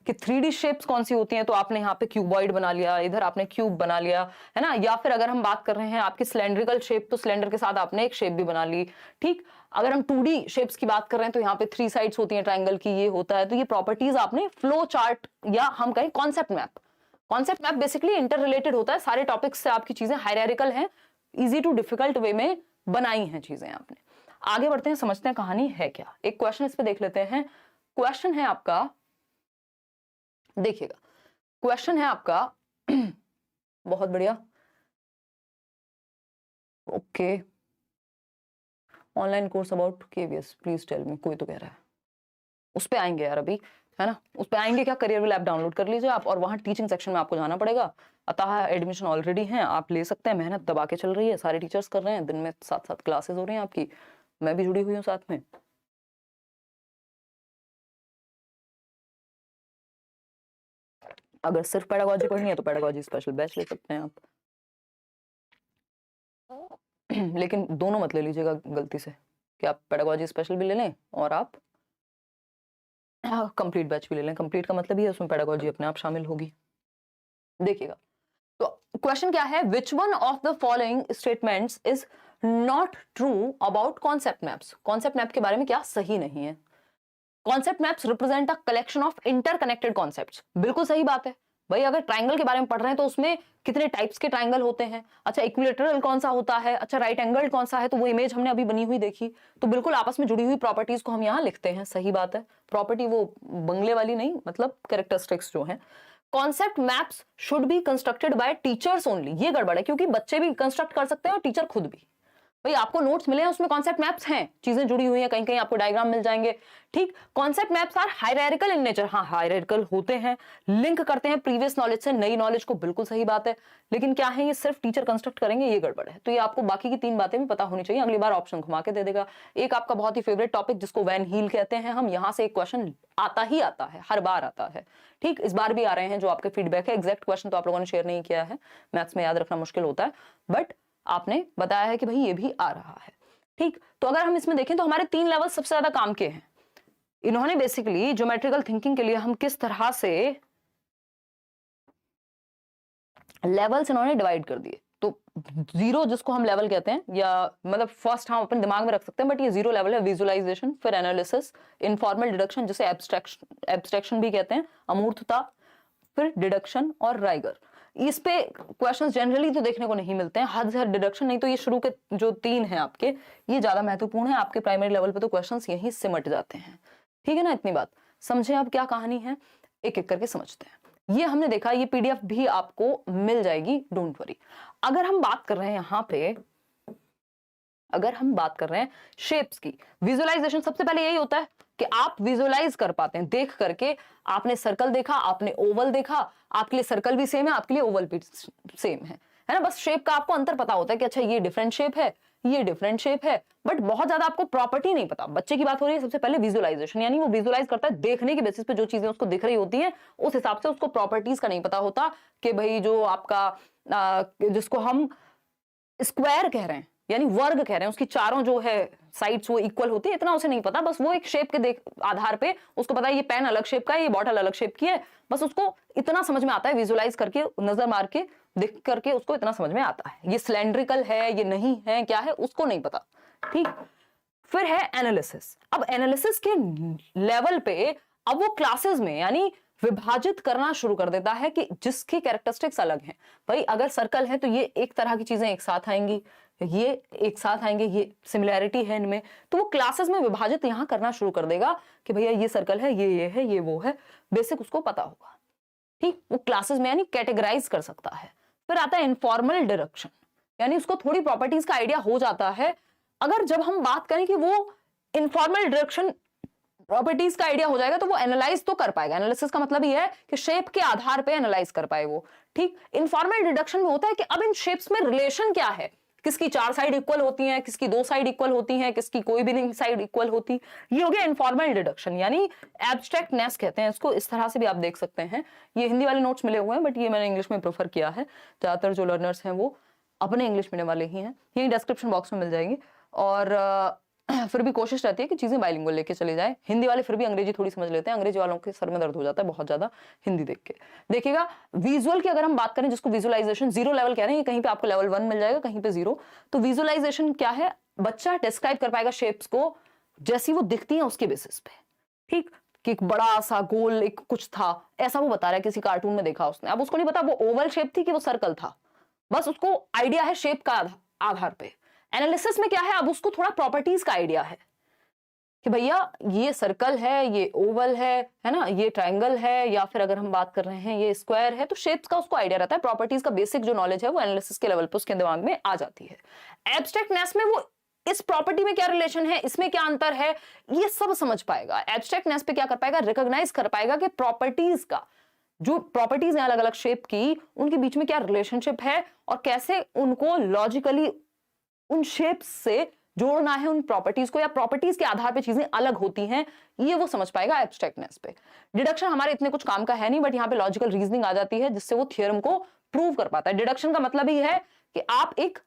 कि 3D शेप्स कौन सी होती हैं, तो आपने यहाँ पे क्यूबॉइड बना लिया, इधर आपने क्यूब बना लिया, है ना। या फिर अगर हम बात कर रहे हैं आपकी सिलेंड्रिकल शेप, तो सिलेंडर के साथ आपने एक शेप भी बना ली, ठीक। अगर हम 2D शेप्स की बात कर रहे हैं तो यहाँ पे 3 साइड्स होती हैं ट्राइंगल की, ये होता है। तो ये प्रॉपर्टीज आपने फ्लो चार्ट या हम कहें concept map basically inter related होता है, सारे टॉपिक्स से आपकी चीजें हायरार्किकल हैं, इजी टू डिफिकल्ट वे में बनाई हैं चीजें आपने। आगे बढ़ते हैं, समझते हैं कहानी है क्या। एक क्वेश्चन इस पे देख लेते हैं। क्वेश्चन है आपका देखिएगा, क्वेश्चन है आपका बहुत बढ़िया। Okay, online course about KVS please tell me, कोई तो कह रहा है। उस पे आएंगे यार अभी, है ना, उस पे आएंगे क्या, करियर विल ऐप डाउनलोड कर लीजिए आप और वहां टीचिंग सेक्शन में आपको जाना पड़ेगा। अतः एडमिशन ऑलरेडी है, आप ले सकते हैं, मेहनत दबा के चल रही है, सारे टीचर्स कर रहे हैं, दिन में 7-7 क्लासेस हो रही हैं आपकी, मैं भी जुड़ी हुई हूँ साथ में। अगर सिर्फ पेडागोजी पढ़नी है तो पेडागोजी स्पेशल बैच ले सकते हैं आप, लेकिन दोनों मत ले लीजिएगा गलती से कि आप पेडागोजी स्पेशल भी ले लें और आप कंप्लीट बैच भी ले लें। कंप्लीट का मतलब ही है उसमें पेडागोजी अपने आप शामिल होगी। देखिएगा, तो क्वेश्चन क्या है, which one of the following statements is not true about concept maps. Concept map के बारे में क्या सही नहीं है। Concept maps represent a collection of interconnected concepts, बिल्कुल सही बात है भाई। अगर ट्राइंगल के बारे में पढ़ रहे हैं तो उसमें कितने टाइप्स के ट्राइंगल होते हैं, अच्छा इक्विलेटरल कौन सा होता है, अच्छा राइट एंगल्ड कौन सा है, तो वो इमेज हमने अभी बनी हुई देखी, तो बिल्कुल आपस में जुड़ी हुई प्रॉपर्टीज को हम यहाँ लिखते हैं, सही बात है। प्रॉपर्टी वो बंगले वाली नहीं, मतलब कैरेक्टरिस्टिक्स जो है। Concept maps should be constructed by teachers only, ये गड़बड़ है, क्योंकि बच्चे भी कंस्ट्रक्ट कर सकते हैं और टीचर खुद भी। भाई आपको नोट्स मिले हैं, उसमें कॉन्सेप्ट मैप्स हैं, चीजें जुड़ी हुई हैं, कहीं कहीं आपको डायग्राम मिल जाएंगे, ठीक। Concept maps are hierarchical in nature, हाँ हायरार्किकल होते हैं, लिंक करते हैं प्रीवियस नॉलेज से नई नॉलेज को, बिल्कुल सही बात है। लेकिन क्या है, ये सिर्फ टीचर कंस्ट्रक्ट करेंगे, ये गड़बड़ है। तो ये आपको बाकी की 3 बातें भी पता होनी चाहिए, अगली बार ऑप्शन घुमा के दे देगा। एक आपका बहुत ही फेवरेट टॉपिक जिसको वैन हील कहते हैं हम, यहाँ से एक क्वेश्चन आता ही आता है, हर बार आता है, ठीक। इस बार भी आ रहे हैं जो आपके फीडबैक है। एग्जैक्ट क्वेश्चन तो आप लोगों ने शेयर नहीं किया है, मैथ्स में याद रखना मुश्किल होता है, बट आपने बताया है कि भाई ये भी आ रहा है, ठीक। तो अगर हम इसमें देखें तो हमारे 3 लेवल सबसे ज्यादा काम के हैं। इन्होंने बेसिकली ज्योमेट्रिकल थिंकिंग के लिए हम किस तरह से लेवल्स इन्होंने डिवाइड कर दिए। तो 0 जिसको हम लेवल कहते हैं, या मतलब फर्स्ट हम अपने दिमाग में रख सकते हैं, बट ये 0 लेवल है, विजुअलाइजेशन, फिर एनालिसिस, इनफॉर्मल डिडक्शन जिसे एब्स्ट्रैक्शन भी कहते हैं, अमूर्तता, फिर डिडक्शन और राइगर। इस पे क्वेश्चंस जनरली तो देखने को नहीं मिलते हैं, हद से हद डिडक्शन, नहीं तो ये शुरू के जो 3 हैं आपके, ये ज्यादा महत्वपूर्ण है। आपके प्राइमरी लेवल पे तो क्वेश्चंस यहीं सिमट जाते हैं, ठीक है ना। इतनी बात समझे आप क्या कहानी है, एक एक करके समझते हैं। ये हमने देखा, ये पीडीएफ भी आपको मिल जाएगी, डोंट वरी। अगर हम बात कर रहे हैं यहाँ पे, अगर हम बात कर रहे हैं शेप्स की, विजुअलाइजेशन सबसे पहले यही होता है कि आप विजुअलाइज कर पाते हैं देख करके। आपने सर्कल देखा, आपने ओवल देखा, आपके लिए सर्कल भी सेम है, आपके लिए ओवल भी सेम है ना। बस शेप का आपको अंतर पता होता है कि अच्छा ये डिफरेंट शेप है, ये डिफरेंट शेप है, बट बहुत ज्यादा आपको प्रॉपर्टी नहीं पता। बच्चे की बात हो रही है सबसे पहले विजुअलाइजेशन, यानी वो विजुअलाइज करता है, देखने के बेसिस पे जो चीजें उसको दिख रही होती हैं उस हिसाब से, उसको प्रॉपर्टीज का नहीं पता होता कि भाई जो आपका जिसको हम स्क्वायर कह रहे हैं यानी वर्ग कह रहे हैं, उसकी चारों जो है साइड्स वो इक्वल होती है, इतना उसे नहीं पता। बस वो एक शेप के आधार पे उसको पता है ये पेन अलग शेप का है, ये बॉटल अलग शेप की है, बस उसको इतना समझ में आता है, विजुअलाइज करके नजर मार के देख करके उसको इतना समझ में आता है। ये सिलेंड्रिकल है, ये नहीं है, क्या है उसको नहीं पता, ठीक। फिर है एनालिसिस। अब एनालिसिस के लेवल पे अब वो क्लासेस में यानी विभाजित करना शुरू कर देता है कि जिसकी कैरेक्टरिस्टिक्स अलग हैं। भाई अगर सर्कल है तो ये एक तरह की चीजें एक साथ आएंगी, ये एक साथ आएंगे, ये सिमिलैरिटी है इनमें, तो वो क्लासेस में विभाजित यहां करना शुरू कर देगा कि भैया ये सर्कल है, ये है, ये वो है, बेसिक उसको पता होगा, ठीक। वो क्लासेस में यानी कैटेगराइज कर सकता है। फिर आता है इनफॉर्मल डायरेक्शन, यानी उसको थोड़ी प्रॉपर्टीज का आइडिया हो जाता है। अगर जब हम बात करें कि वो इनफॉर्मल डायरेक्शन प्रॉपर्टीज का आइडिया हो जाएगा तो वो एनालाइज तो कर पाएगा। एनालिसिस का मतलब ये है कि शेप के आधार पे एनालाइज कर पाए वो, ठीक। इनफॉर्मल डिडक्शन में होता है कि अब इन शेप्स में रिलेशन क्या है, किसकी 4 साइड इक्वल होती हैं, किसकी 2 साइड इक्वल होती हैं, किसकी कोई भी नहीं साइड इक्वल होती। ये हो गया इनफॉर्मल डिडक्शन, यानी एब्स्ट्रैक्टनेस कहते हैं इसको। इस तरह से भी आप देख सकते हैं। ये हिंदी वाले नोट्स मिले हुए हैं, बट ये मैंने इंग्लिश में प्रेफर किया है। ज्यादातर जो लर्नर्स हैं वो अपने इंग्लिश मीडियम वाले ही हैं, यही डिस्क्रिप्शन बॉक्स में मिल जाएंगी। और फिर भी कोशिश रहती है कि चीजें बाइलिंगुअल लेके चले जाए। हिंदी वाले फिर भी अंग्रेजी थोड़ी समझ लेते हैं, अंग्रेजी वालों के सर में दर्द हो जाता है बहुत ज्यादा हिंदी देख के। देखिएगा विजुअल की अगर हम बात करें, जिसको विजुअलाइजेशन 0 लेवल कह रहे हैं, ये कहीं पे आपको लेवल 1 मिल जाएगा, कहीं पे 0। तो विजुअलाइजेशन क्या है, बच्चा डिस्क्राइब कर पाएगा शेप्स को जैसी वो दिखती है उसके बेसिस पे, ठीक। कि एक बड़ा सा गोल एक कुछ था, ऐसा वो बता रहा है, किसी कार्टून में देखा उसने। अब उसको नहीं पता वो ओवल शेप थी कि वो सर्कल था, बस उसको आइडिया है शेप का आधार पे। एनालिसिस में क्या है, अब उसको थोड़ा प्रॉपर्टीज का आइडिया है कि भैया ये सर्कल है, ये ओवल है ना, ये ट्रायंगल है, या फिर अगर हम बात कर रहे हैं ये स्क्वायर है, तो शेप्स का उसको आइडिया रहता है, प्रॉपर्टीज का बेसिक जो नॉलेज है वो एनालिसिस के लेवल पे उसके दिमाग में आ जाती है। एब्स्ट्रैक्टनेस में वो इस प्रॉपर्टी में क्या रिलेशन है, इसमें क्या अंतर है, ये सब समझ पाएगा। एब्स्ट्रैक्टनेस पे क्या कर पाएगा, रिकॉग्नाइज कर पाएगा कि प्रॉपर्टीज का, जो प्रॉपर्टीज हैं अलग अलग शेप की, उनके बीच में क्या रिलेशनशिप है और कैसे उनको लॉजिकली उन शेप्स से जोड़ना है उन प्रॉपर्टीज को, या प्रॉपर्टीज के आधार पे चीजें अलग होती हैं, ये वो समझ पाएगा एब्स्ट्रैक्टनेस पे। डिडक्शन हमारे इतने कुछ काम का है नहीं, बट यहाँ पे लॉजिकल रीजनिंग आ जाती है जिससे वो थ्योरम को प्रूव कर पाता है। डिडक्शन का मतलब ही है कि आप एक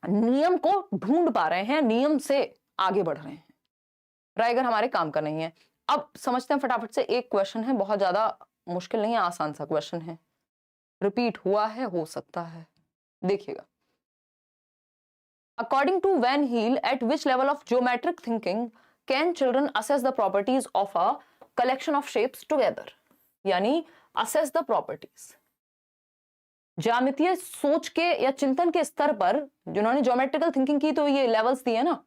नियम को ढूंढ पा रहे हैं, नियम से आगे बढ़ रहे हैं। राइगर हमारे काम का नहीं है। अब समझते हैं फटाफट से, एक क्वेश्चन है, बहुत ज्यादा मुश्किल नहीं है, आसान सा क्वेश्चन है, रिपीट हुआ है, हो सकता है, देखिएगा। According to Van Heel, at which level of geometric thinking can children assess the properties of a collection of shapes together? यानी assess the properties. ज्यामितीय सोच के या चिंतन के स्तर पर जिन्होंने ज्योमेट्रिकल थिंकिंग की, तो ये लेवल्स दिए ना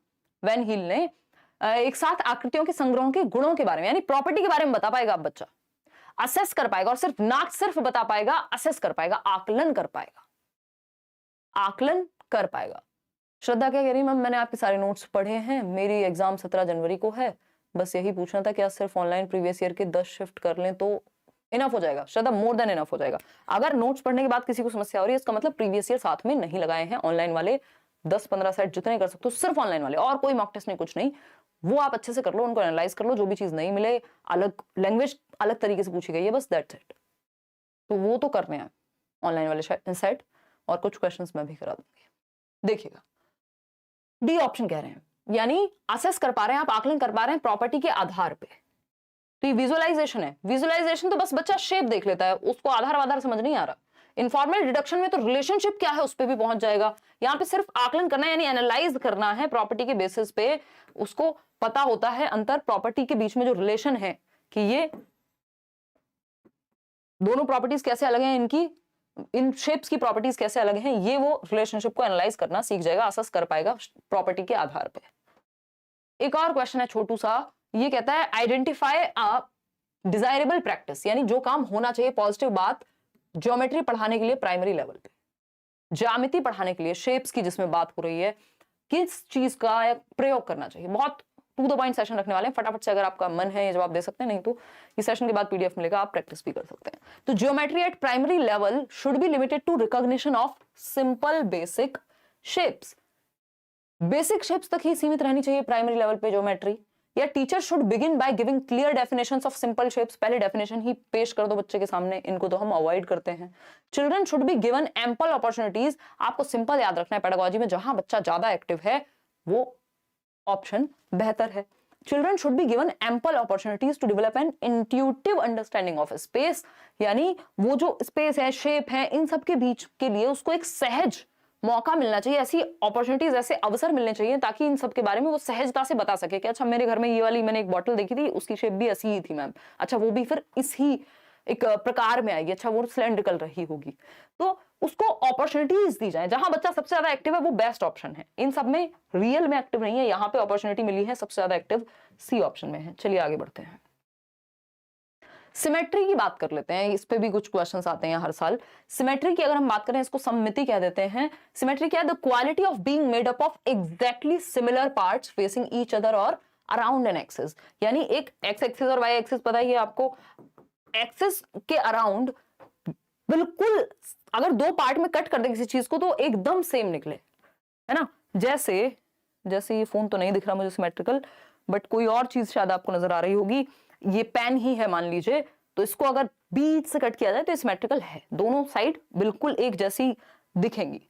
वैन हील ने, एक साथ आकृतियों के संग्रहों के गुणों के बारे में, यानी प्रॉपर्टी के बारे में बता पाएगा अब बच्चा, असेस कर पाएगा, और सिर्फ ना सिर्फ बता पाएगा, असेस कर पाएगा, आकलन कर पाएगा, आकलन कर पाएगा। श्रद्धा क्या कह रही, मैम मैंने आपके सारे नोट्स पढ़े हैं, मेरी एग्जाम 17 जनवरी को है, बस यही पूछना था, क्या सिर्फ ऑनलाइन प्रीवियस ईयर के 10 शिफ्ट कर लें तो इनफ हो जाएगा? श्रद्धा, मोर देन इनफ हो जाएगा। अगर नोट्स पढ़ने के बाद किसी को समस्या हो रही है, इसका मतलब प्रीवियस ईयर साथ में नहीं लगाए हैं। ऑनलाइन वाले 10-15 सेट जितने कर सकते हो, सिर्फ ऑनलाइन वाले, और कोई मॉक टेस्ट नहीं, कुछ नहीं, वो आप अच्छे से कर लो, उनको एनालाइज कर लो, जो भी चीज नहीं मिले, अलग लैंग्वेज अलग तरीके से पूछी गई है, बस दैट्स इट। तो वो तो करने हैं ऑनलाइन वाले सेट, और कुछ क्वेश्चंस मैं भी करा दूंगी। देखिएगा, डी ऑप्शन कह रहे हैं, यानी असेस कर पा रहे हैं आप, आकलन कर पा रहे हैं प्रॉपर्टी के आधार पे। तो विजुअलाइजेशन है, विजुअलाइजेशन तो बस बच्चा शेप देख लेता है, उसको आधार समझ नहीं आ रहा। इनफॉर्मल डिडक्शन में तो रिलेशनशिप क्या है उस पर भी पहुंच जाएगा। यहाँ पे सिर्फ आकलन करना है, यानी एनालाइज करना है प्रॉपर्टी के बेसिस पे, उसको पता होता है अंतर प्रॉपर्टी के बीच में जो रिलेशन है, कि ये दोनों प्रॉपर्टीज कैसे अलग हैं, इनकी इन शेप्स की प्रॉपर्टीज कैसे अलग हैं, ये वो रिलेशनशिप को एनालाइज करना सीख जाएगा, असेस कर पाएगा प्रॉपर्टी के आधार पे। एक और क्वेश्चन है छोटू सा, ये कहता है आइडेंटिफाई अ डिजायरेबल प्रैक्टिस, यानी जो काम होना चाहिए, पॉजिटिव बात, ज्योमेट्री पढ़ाने के लिए प्राइमरी लेवल पे, ज्यामिति पढ़ाने के लिए, शेप्स की जिसमें बात हो रही है, किस चीज का प्रयोग करना चाहिए। बहुत टू द पॉइंट सेशन रखने वाले हैं, फटाफट से अगर आपका मन है ये जवाब दे सकते हैं, नहीं तो इस सेशन के बाद पीडीएफ मिलेगा, आप प्रैक्टिस भी कर सकते हैं। तो geometry at primary level should be limited to recognition of simple basic shapes. Basic shapes तक ही सीमित रहनी चाहिए प्राइमरी लेवल पे ज्योमेट्री, या teacher should begin by giving clear definitions of simple shapes, पहले डेफिनेशन ही पेश कर दो बच्चे के सामने, इनको तो हम अवॉइड करते हैं। Children should be given ample opportunities, आपको सिंपल याद रखना है, पेडागोजी में जहां बच्चा ज्यादा एक्टिव है वो ऑप्शन बेहतर है। Children should be given ample opportunities to develop an intuitive understanding of space, यानी वो जो स्पेस है, शेप है, इन सब के बीच के लिए उसको एक सहज मौका मिलना चाहिए, ऐसी अपॉर्चुनिटीज, ऐसे अवसर मिलने चाहिए, ताकि इन सब के बारे में वो सहजता से बता सके कि अच्छा मेरे घर में ये वाली मैंने एक बॉटल देखी थी, उसकी शेप भी ऐसी ही थी मैम, अच्छा वो भी फिर इसी एक प्रकार में आएगी, अच्छा वो सिलेंड्रिकल रही होगी। तो उसको अपॉर्चुनिटीज दी जाए, जहां बच्चा सबसे ज्यादा एक्टिव है वो बेस्ट ऑप्शन है। इन सब में रियल में एक्टिव नहीं है, यहाँ पे अपॉर्चुनिटी मिली है, सबसे ज्यादा एक्टिव सी ऑप्शन में है। चलिए आगे बढ़ते हैं, सिमेट्री की बात कर लेते हैं, इस पे भी कुछ क्वेश्चंस आते हैं हर साल। सिमेट्री की अगर हम बात करें, इसको सममिति कह देते हैं। सिमेट्री क्या है? The quality of being made up of exactly similar parts facing each other और अराउंड एन एक्सिस, यानी एक एक्स एक्सिस और वाई एक्सिस पता ही है आपको, एक्सिस के अराउंड बिल्कुल अगर दो पार्ट में कट कर दे किसी चीज को तो एकदम सेम निकले, है ना। जैसे ये फोन तो नहीं दिख रहा मुझे सिमेट्रिकल, बट कोई और चीज शायद आपको नजर आ रही होगी, ये पेन ही है मान लीजिए, तो इसको अगर बीच से कट किया जाए तो सिमेट्रिकल है, दोनों साइड बिल्कुल एक जैसी दिखेंगी,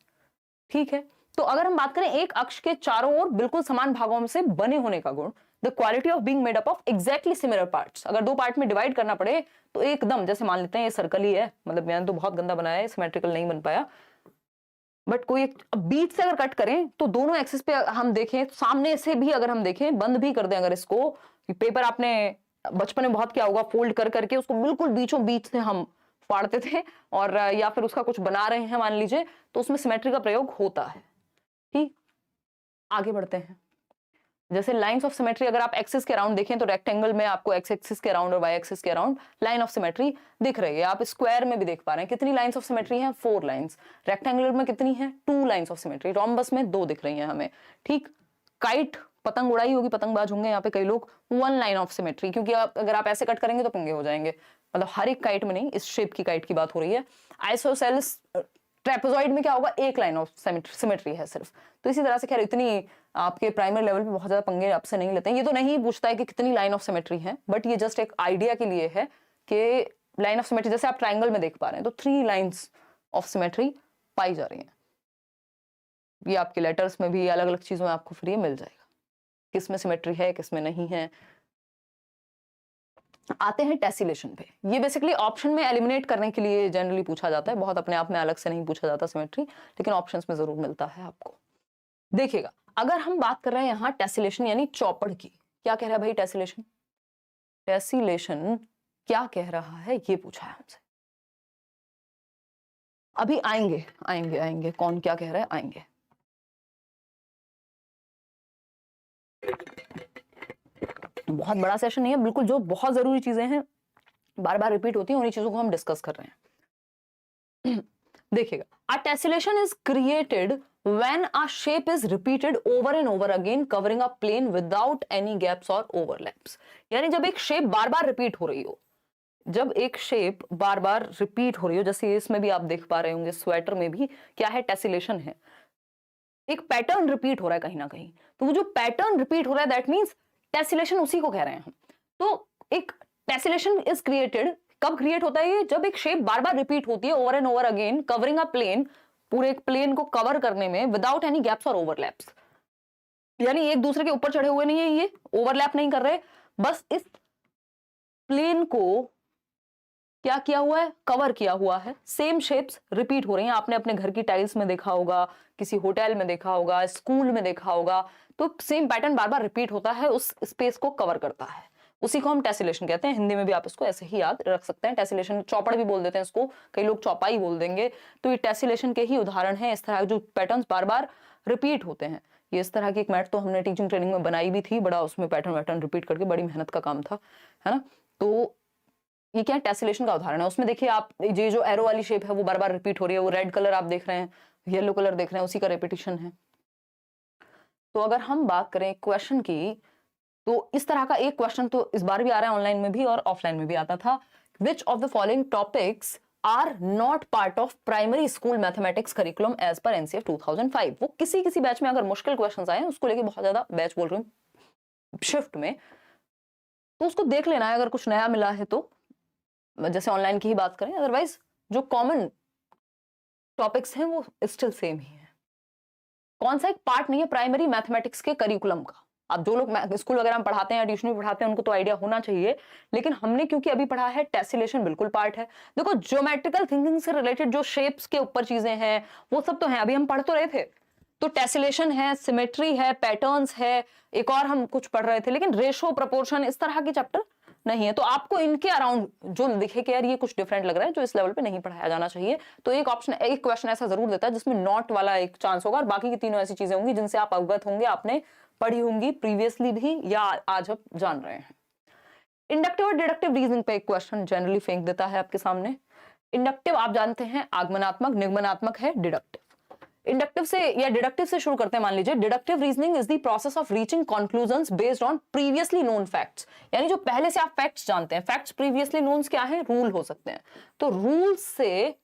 ठीक है। तो अगर हम बात करें एक अक्ष के चारों ओर बिल्कुल समान भागों से बने होने का गुण, the quality of being made up of exactly similar parts, अगर दो पार्ट में डिवाइड करना पड़े तो एकदम, जैसे मान लेते हैं ये सर्कल ही है, मतलब मैंने तो बहुत गंदा बनाया है, सिमेट्रिकल नहीं बन पाया, बट कोई एक बीच से अगर कट करें तो दोनों एक्सिस पे हम देखें, सामने से भी अगर हम देखें, बंद भी कर दें अगर इसको, पेपर आपने बचपन में बहुत क्या होगा, फोल्ड कर करके उसको बिल्कुल बीचों बीच से हम फाड़ते थे, और या फिर उसका कुछ बना रहे हैं मान लीजिए, तो उसमें सिमेट्री का प्रयोग होता है। ठीक, आगे बढ़ते हैं। जैसे लाइंस ऑफ सिमेट्री अगर आप एक्सिस के अराउंड देखें तो रेक्टेंगल में आपको एक्स एक्सिस के अराउंड और वाई एक्सिस के अराउंड लाइन ऑफ सिमेट्री दिख रही है। आप स्क्वायर में भी देख पा रहे हैं कितनी लाइंस ऑफ सिमेट्री हैं, 4 लाइंस। रेक्टेंगुलर में कितनी है, 2 लाइंस ऑफ सिमेट्री। रोम्बस में 2 दिख रही हैं हमें, ठीक। काइट, पतंग उड़ाई होगी, पतंगबाज होंगे यहाँ पे कई लोग, 1 लाइन ऑफ सिमेट्री, क्योंकि अगर आप ऐसे कट करेंगे तो पंगे हो जाएंगे। मतलब हर एक काइट में नहीं, इस शेप की काइट की बात हो रही है। आइसोसेलेस ट्रेपेजॉइड में क्या होगा, 1 लाइन ऑफ सिमेट्री है सिर्फ। तो इसी तरह से खैर इतनी आपके प्राइमरी लेवल पे बहुत ज्यादा पंगे आपसे नहीं लेते हैं। ये तो नहीं पूछता है कि कितनी लाइन ऑफ सिमेट्री है, बट ये जस्ट एक आइडिया के लिए है कि लाइन ऑफ सिमेट्री, जैसे आप ट्राइंगल में देख पा रहे हैं तो 3 लाइंस ऑफ सिमेट्री पाई जा रही हैं। ये आपके लेटर्स में भी, अलग अलग चीजों में आपको फ्री मिल जाएगा किस में सिमेट्री है किस में नहीं है। आते हैं टेसिलेशन पे। ये बेसिकली ऑप्शन में एलिमिनेट करने के लिए जनरली पूछा जाता है, बहुत अपने आप में अलग से नहीं पूछा जाता सिमेट्री, लेकिन ऑप्शंस में जरूर मिलता है आपको। देखिएगा, अगर हम बात कर रहे हैं यहाँ टेसिलेशन यानी चौपड़ की, क्या कह रहा है भाई टेसिलेशन? टेसिलेशन क्या कह रहा है ये पूछा है हमसे। अभी आएंगे आएंगे आएंगे कौन क्या कह रहा है, आएंगे। बहुत बड़ा सेशन नहीं है, बिल्कुल जो बहुत जरूरी चीजें हैं बार बार रिपीट होती हैं उन्हीं चीजों को हम डिस्कस कर रहे हैं। देखिएगा, a tessellation is created when a shape is repeated over and over again covering a plane without any gaps or overlaps। यानी जब एक शेप बार बार रिपीट हो रही हो, जब एक शेप बार बार रिपीट हो रही हो, जैसे इसमें भी आप देख पा रहे होंगे, स्वेटर में भी क्या है, टेसिलेशन है, एक पैटर्न रिपीट हो रहा है कहीं ना कहीं। तो वो जो पैटर्न रिपीट हो रहा है दैट मींस टेसिलेशन, उसी को कह रहे हैं हम। तो एक टेसिलेशन इज क्रिएटेड, कब क्रिएट होता है ये, जब एक शेप बार बार रिपीट होती है over and over again covering a plane, पूरे एक प्लेन को कवर करने में, विदाउट एनी गैप्स और ओवरलैप्स। यानी एक दूसरे के ऊपर चढ़े हुए नहीं है, ये ओवरलैप नहीं कर रहे, बस इस प्लेन को क्या किया हुआ है, कवर किया हुआ है। सेम शेप्स रिपीट हो रही हैं, आपने अपने घर की टाइल्स में देखा होगा, किसी होटल में देखा होगा, स्कूल में देखा होगा, तो सेम पैटर्न बार बार रिपीट होता है, उस स्पेस को कवर करता है, उसी को हम टेसिलेशन कहते हैं। हिंदी में भी आप इसको ऐसे ही याद रख सकते हैं, टेसिलेशन, चौपड़ भी बोल देते हैं इसको, कई लोग चौपाई बोल देंगे। तो ये टेसिलेशन के ही उदाहरण है, इस तरह जो पैटर्न्स बार बार रिपीट होते हैं। ये इस तरह की एक मैट तो हमने टीचिंग ट्रेनिंग में बनाई भी थी, बड़ा उसमें पैटर्न रिपीट करके बड़ी मेहनत का काम था, है ना। तो ये क्या टेसिलेशन का उदाहरण है। उसमें देखिए आप, ये जो एरो वाली शेप है वो बार बार रिपीट हो रही है, वो रेड कलर आप देख रहे हैं, येलो कलर देख रहे हैं, उसी का रेपिटेशन है। तो अगर हम बात करें क्वेश्चन की, तो इस तरह का एक क्वेश्चन तो इस बार भी आ रहा है, ऑनलाइन में भी और ऑफलाइन में भी आता था। Which of the following topics are not part of primary school mathematics curriculum as per NCF 2005। वो किसी किसी बैच में अगर मुश्किल क्वेश्चंस आए, उसको लेके बहुत ज्यादा बैच बोल रही हूँ शिफ्ट में, तो उसको देख लेना है अगर कुछ नया मिला है तो, जैसे ऑनलाइन की ही बात करें। अदरवाइज जो कॉमन टॉपिक्स हैं वो स्टिल सेम ही है। कौन सा एक पार्ट नहीं है प्राइमरी मैथमेटिक्स के करिकुलम का। अब जो लोग स्कूल वगैरह में पढ़ाते हैं, ट्यूशन में पढ़ाते हैं, उनको तो आइडिया होना चाहिए, लेकिन हमने क्योंकि अभी पढ़ा है, टेसिलेशन बिल्कुल पार्ट है। देखो, ज्योमेट्रिकल थिंकिंग से रिलेटेड जो शेप्स के ऊपर चीजें हैं वो सब तो हैं, अभी हम पढ़ तो रहे थे। तो टेसिलेशन है, सिमेट्री है, पैटर्न्स है, एक और हम कुछ पढ़ रहे थे, लेकिन रेशो, प्रपोर्शन, इस तरह के चैप्टर नहीं है। तो आपको इनके अराउंड जो दिखे कि यार ये कुछ डिफरेंट लग रहा है, जो इस लेवल पे नहीं पढ़ाया जाना चाहिए, तो एक ऑप्शन, एक क्वेश्चन ऐसा जरूर देता है जिसमें नॉट वाला एक चांस होगा, और बाकी की तीनों ऐसी चीजें होंगी जिनसे आप अवगत होंगे, आपने पढ़ी होंगी प्रीवियसली भी या आज आप जान रहे हैं। इंडक्टिव और डिडक्टिव रीजनिंग पे एक क्वेश्चन जनरली फेंक देता है आपके सामने। इंडक्टिव आप जानते हैं आगमनात्मक, निगमनात्मक है डिडक्टिव। इंडक्टिव से या डिडक्टिव से शुरू करते हैं। मान लीजिए, deductive reasoning is the process of reaching conclusions based on previously known facts. यानी जो पहले से आप फैक्ट्स जानते हैं, फैक्ट्स प्रीवियसली नोन क्या है, रूल हो सकते हैं, तो रूल से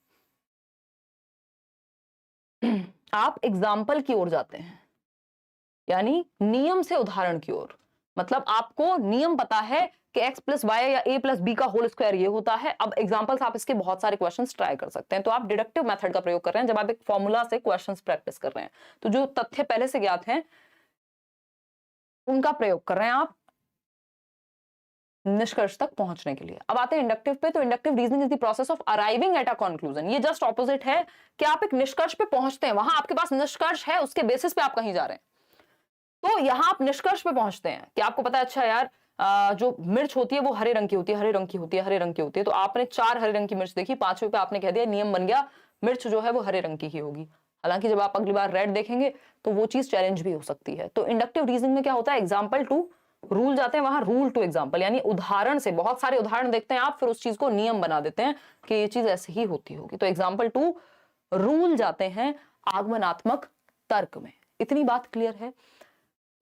आप एग्जाम्पल की ओर जाते हैं, यानी नियम से उदाहरण की ओर। मतलब आपको नियम पता है कि x प्लस वाई या a प्लस बी का होल स्क्वायर ये होता है। अब एग्जांपल्स आप इसके बहुत सारे क्वेश्चंस ट्राई कर सकते हैं। तो आप डिडक्टिव मेथड का प्रयोग कर रहे हैं जब आप एक फॉर्मूला से क्वेश्चंस प्रैक्टिस कर रहे हैं, तो जो तथ्य पहले से ज्ञात हैं उनका प्रयोग कर रहे हैं आप निष्कर्ष तक पहुंचने के लिए। अब आते हैं इंडक्टिव पे। तो inductive reasoning is the process of arriving at a conclusion. ये जस्ट ऑपोजिट है कि आप एक निष्कर्ष पे पहुंचते हैं, वहां आपके पास निष्कर्ष है, उसके बेसिस पे आप कहीं जा रहे हैं। तो यहां आप निष्कर्ष पे पहुंचते हैं कि आपको पता है, अच्छा यार जो मिर्च होती है वो हरे रंग की होती है, हरे रंग की होती है, हरे रंग की होती है। तो आपने 4 हरे रंग की मिर्च देखी, 5वें पे आपने कह दिया, नियम बन गया, मिर्च जो है वो हरे रंग की ही होगी। हालांकि जब आप अगली बार रेड देखेंगे तो वो चीज चैलेंज भी हो सकती है। तो इंडक्टिव रीजनिंग में क्या होता है, एग्जाम्पल टू रूल जाते हैं, वहां रूल टू एग्जाम्पल, यानी उदाहरण से बहुत सारे उदाहरण देखते हैं आप, फिर उस चीज को नियम बना देते हैं कि ये चीज ऐसे ही होती होगी। तो एग्जाम्पल टू रूल जाते हैं आगमनात्मक तर्क में। इतनी बात क्लियर है।